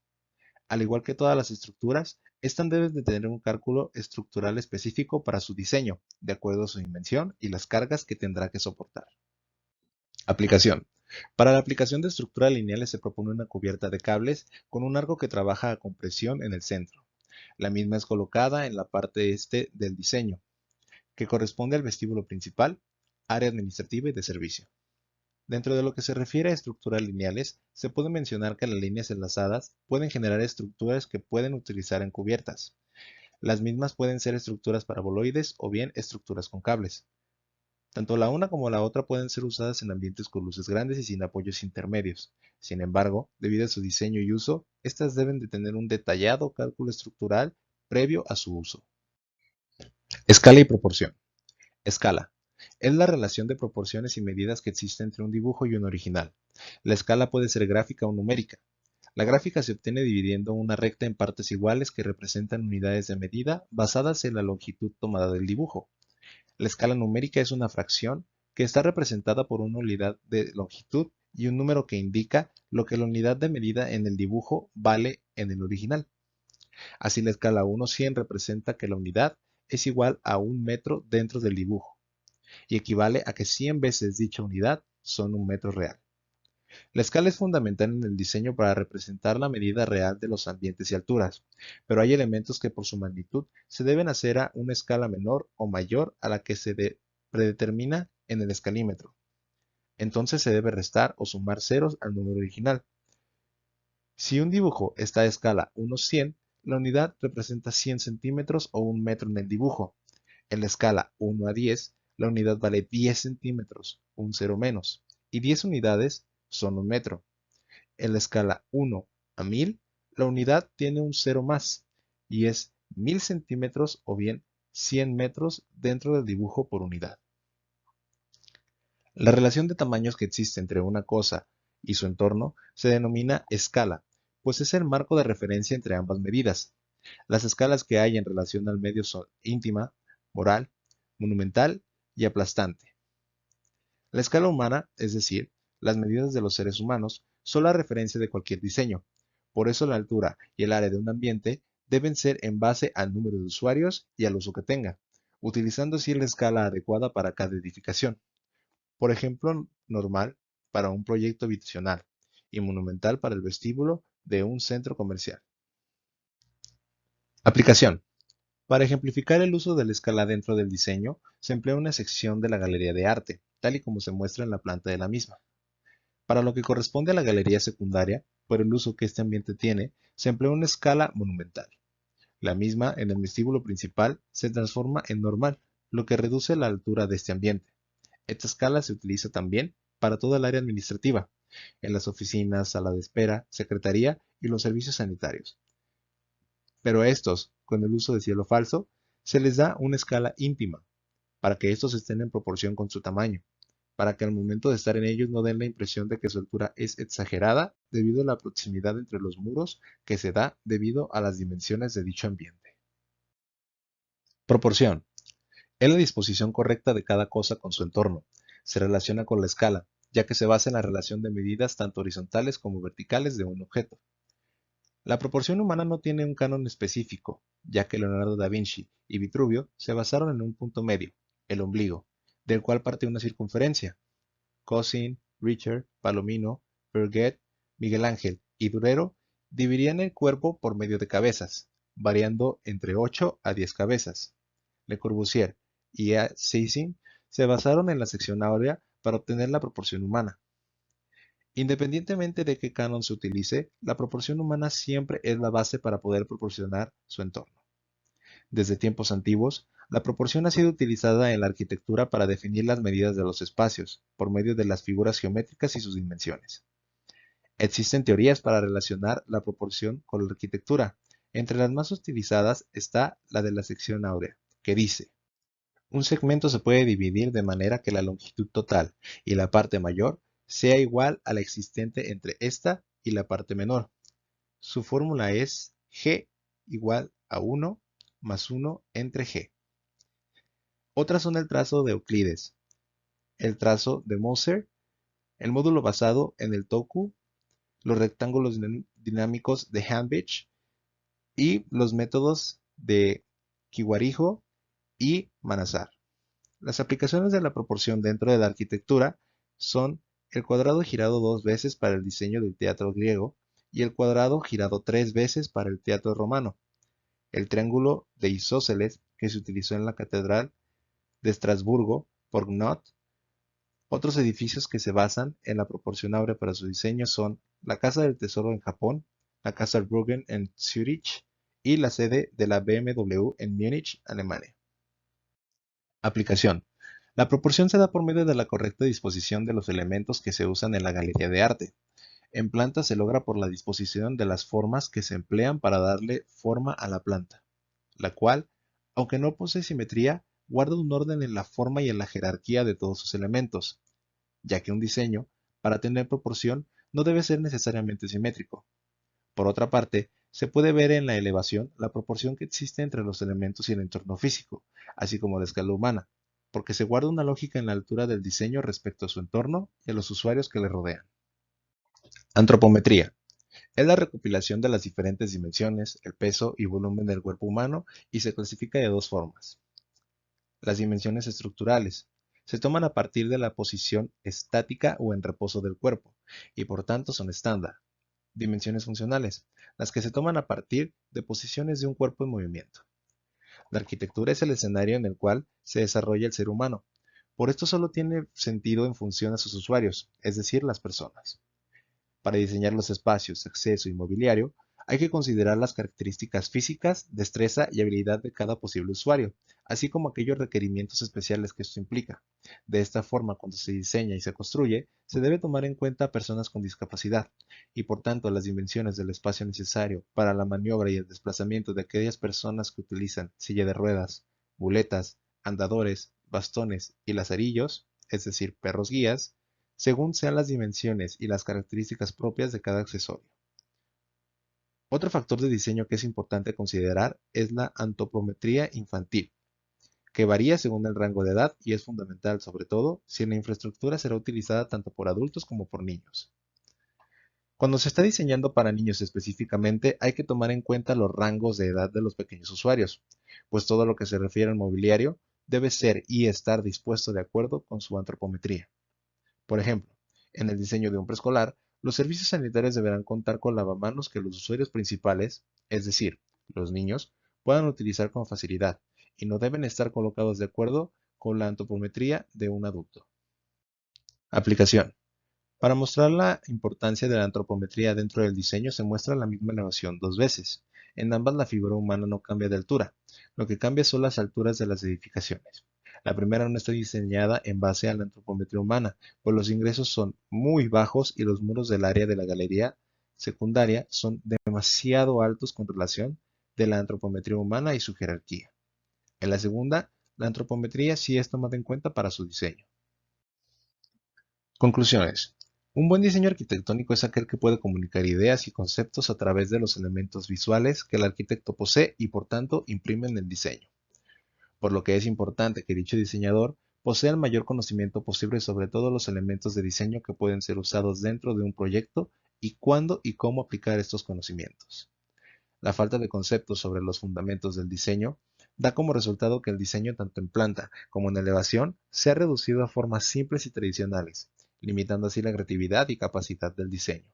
Al igual que todas las estructuras, estas deben de tener un cálculo estructural específico para su diseño, de acuerdo a su dimensión y las cargas que tendrá que soportar. Aplicación. Para la aplicación de estructuras lineales se propone una cubierta de cables con un arco que trabaja a compresión en el centro. La misma es colocada en la parte este del diseño, que corresponde al vestíbulo principal, área administrativa y de servicio. Dentro de lo que se refiere a estructuras lineales, se puede mencionar que las líneas enlazadas pueden generar estructuras que pueden utilizar en cubiertas. Las mismas pueden ser estructuras paraboloides o bien estructuras con cables. Tanto la una como la otra pueden ser usadas en ambientes con luces grandes y sin apoyos intermedios. Sin embargo, debido a su diseño y uso, estas deben de tener un detallado cálculo estructural previo a su uso. Escala y proporción. Escala. Es la relación de proporciones y medidas que existe entre un dibujo y un original. La escala puede ser gráfica o numérica. La gráfica se obtiene dividiendo una recta en partes iguales que representan unidades de medida basadas en la longitud tomada del dibujo. La escala numérica es una fracción que está representada por una unidad de longitud y un número que indica lo que la unidad de medida en el dibujo vale en el original. Así la escala 1:100 representa que la unidad es igual a 1 metro dentro del dibujo y equivale a que 100 veces dicha unidad son 1 metro real. La escala es fundamental en el diseño para representar la medida real de los ambientes y alturas, pero hay elementos que por su magnitud se deben hacer a una escala menor o mayor a la que se predetermina en el escalímetro. Entonces se debe restar o sumar ceros al número original. Si un dibujo está a escala 1:100, la unidad representa 100 centímetros o 1 metro en el dibujo. En la escala 1:10, la unidad vale 10 centímetros, un cero menos, y 10 unidades son un metro. En la escala 1 a 1000, la unidad tiene un cero más, y es 1000 centímetros o bien 100 metros dentro del dibujo por unidad. La relación de tamaños que existe entre una cosa y su entorno se denomina escala, pues es el marco de referencia entre ambas medidas. Las escalas que hay en relación al medio son íntima, moral, monumental y aplastante. La escala humana, es decir, las medidas de los seres humanos, son la referencia de cualquier diseño. Por eso la altura y el área de un ambiente deben ser en base al número de usuarios y al uso que tenga, utilizando así la escala adecuada para cada edificación. Por ejemplo, normal para un proyecto habitacional y monumental para el vestíbulo de un centro comercial. Aplicación. Para ejemplificar el uso de la escala dentro del diseño, se emplea una sección de la galería de arte, tal y como se muestra en la planta de la misma. Para lo que corresponde a la galería secundaria, por el uso que este ambiente tiene, se emplea una escala monumental. La misma, en el vestíbulo principal, se transforma en normal, lo que reduce la altura de este ambiente. Esta escala se utiliza también para toda el área administrativa, en las oficinas, sala de espera, secretaría y los servicios sanitarios. Pero a estos, con el uso de cielo falso, se les da una escala íntima, para que estos estén en proporción con su tamaño, para que al momento de estar en ellos no den la impresión de que su altura es exagerada debido a la proximidad entre los muros que se da debido a las dimensiones de dicho ambiente. Proporción. Es la disposición correcta de cada cosa con su entorno. Se relaciona con la escala, ya que se basa en la relación de medidas tanto horizontales como verticales de un objeto. La proporción humana no tiene un canon específico, ya que Leonardo da Vinci y Vitruvio se basaron en un punto medio, el ombligo, del cual parte una circunferencia. Cousin, Richter, Palomino, Berget, Miguel Ángel y Durero dividían el cuerpo por medio de cabezas, variando entre 8 a 10 cabezas. Le Corbusier y A. Sizing se basaron en la sección áurea para obtener la proporción humana. Independientemente de qué canon se utilice, la proporción humana siempre es la base para poder proporcionar su entorno. Desde tiempos antiguos, la proporción ha sido utilizada en la arquitectura para definir las medidas de los espacios, por medio de las figuras geométricas y sus dimensiones. Existen teorías para relacionar la proporción con la arquitectura. Entre las más utilizadas está la de la sección áurea, que dice: un segmento se puede dividir de manera que la longitud total y la parte mayor sea igual a la existente entre esta y la parte menor. Su fórmula es G igual a 1 más 1 entre G. Otras son el trazo de Euclides, el trazo de Moser, el módulo basado en el Toku, los rectángulos dinámicos de Hanbich y los métodos de Kiwarijo y Manazar. Las aplicaciones de la proporción dentro de la arquitectura son el cuadrado girado 2 veces para el diseño del teatro griego y el cuadrado girado 3 veces para el teatro romano, el triángulo de isósceles que se utilizó en la catedral de Estrasburgo por Gnott. Otros edificios que se basan en la proporción áurea para su diseño son la Casa del Tesoro en Japón, la Casa Bruggen en Zurich y la sede de la BMW en Múnich, Alemania. Aplicación. La proporción se da por medio de la correcta disposición de los elementos que se usan en la galería de arte. En planta se logra por la disposición de las formas que se emplean para darle forma a la planta, la cual, aunque no posee simetría, guarda un orden en la forma y en la jerarquía de todos sus elementos, ya que un diseño, para tener proporción, no debe ser necesariamente simétrico. Por otra parte, se puede ver en la elevación la proporción que existe entre los elementos y el entorno físico, así como la escala humana, porque se guarda una lógica en la altura del diseño respecto a su entorno y a los usuarios que le rodean. Antropometría. Es la recopilación de las diferentes dimensiones, el peso y volumen del cuerpo humano y se clasifica de dos formas. Las dimensiones estructurales se toman a partir de la posición estática o en reposo del cuerpo y por tanto son estándar. Dimensiones funcionales, las que se toman a partir de posiciones de un cuerpo en movimiento. La arquitectura es el escenario en el cual se desarrolla el ser humano. Por esto solo tiene sentido en función a sus usuarios, es decir, las personas. Para diseñar los espacios, acceso y mobiliario, Hay que considerar las características físicas, destreza y habilidad de cada posible usuario, así como aquellos requerimientos especiales que esto implica. De esta forma, cuando se diseña y se construye, se debe tomar en cuenta a personas con discapacidad, y por tanto las dimensiones del espacio necesario para la maniobra y el desplazamiento de aquellas personas que utilizan silla de ruedas, muletas, andadores, bastones y lazarillos, es decir, perros guías, según sean las dimensiones y las características propias de cada accesorio. Otro factor de diseño que es importante considerar es la antropometría infantil, que varía según el rango de edad y es fundamental, sobre todo, si la infraestructura será utilizada tanto por adultos como por niños. Cuando se está diseñando para niños específicamente, hay que tomar en cuenta los rangos de edad de los pequeños usuarios, pues todo lo que se refiere al mobiliario debe ser y estar dispuesto de acuerdo con su antropometría. Por ejemplo, en el diseño de un preescolar, los servicios sanitarios deberán contar con lavamanos que los usuarios principales, es decir, los niños, puedan utilizar con facilidad y no deben estar colocados de acuerdo con la antropometría de un adulto. Aplicación. Para mostrar la importancia de la antropometría dentro del diseño se muestra la misma elevación dos veces. En ambas la figura humana no cambia de altura, lo que cambia son las alturas de las edificaciones. La primera no está diseñada en base a la antropometría humana, pues los ingresos son muy bajos y los muros del área de la galería secundaria son demasiado altos con relación de la antropometría humana y su jerarquía. En la segunda, la antropometría sí es tomada en cuenta para su diseño. Conclusiones. Un buen diseño arquitectónico es aquel que puede comunicar ideas y conceptos a través de los elementos visuales que el arquitecto posee y por tanto imprime en el diseño. Por lo que es importante que dicho diseñador posea el mayor conocimiento posible sobre todos los elementos de diseño que pueden ser usados dentro de un proyecto y cuándo y cómo aplicar estos conocimientos. La falta de conceptos sobre los fundamentos del diseño da como resultado que el diseño tanto en planta como en elevación se ha reducido a formas simples y tradicionales, limitando así la creatividad y capacidad del diseño.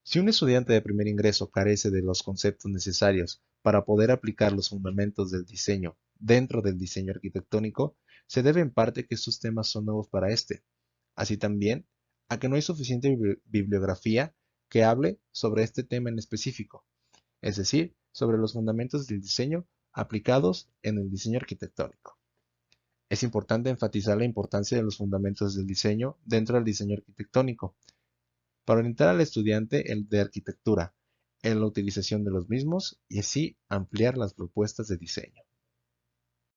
Si un estudiante de primer ingreso carece de los conceptos necesarios para poder aplicar los fundamentos del diseño dentro del diseño arquitectónico, se debe en parte que estos temas son nuevos para este, así también a que no hay suficiente bibliografía que hable sobre este tema en específico, es decir, sobre los fundamentos del diseño aplicados en el diseño arquitectónico. Es importante enfatizar la importancia de los fundamentos del diseño dentro del diseño arquitectónico, para orientar al estudiante de arquitectura en la utilización de los mismos y así ampliar las propuestas de diseño.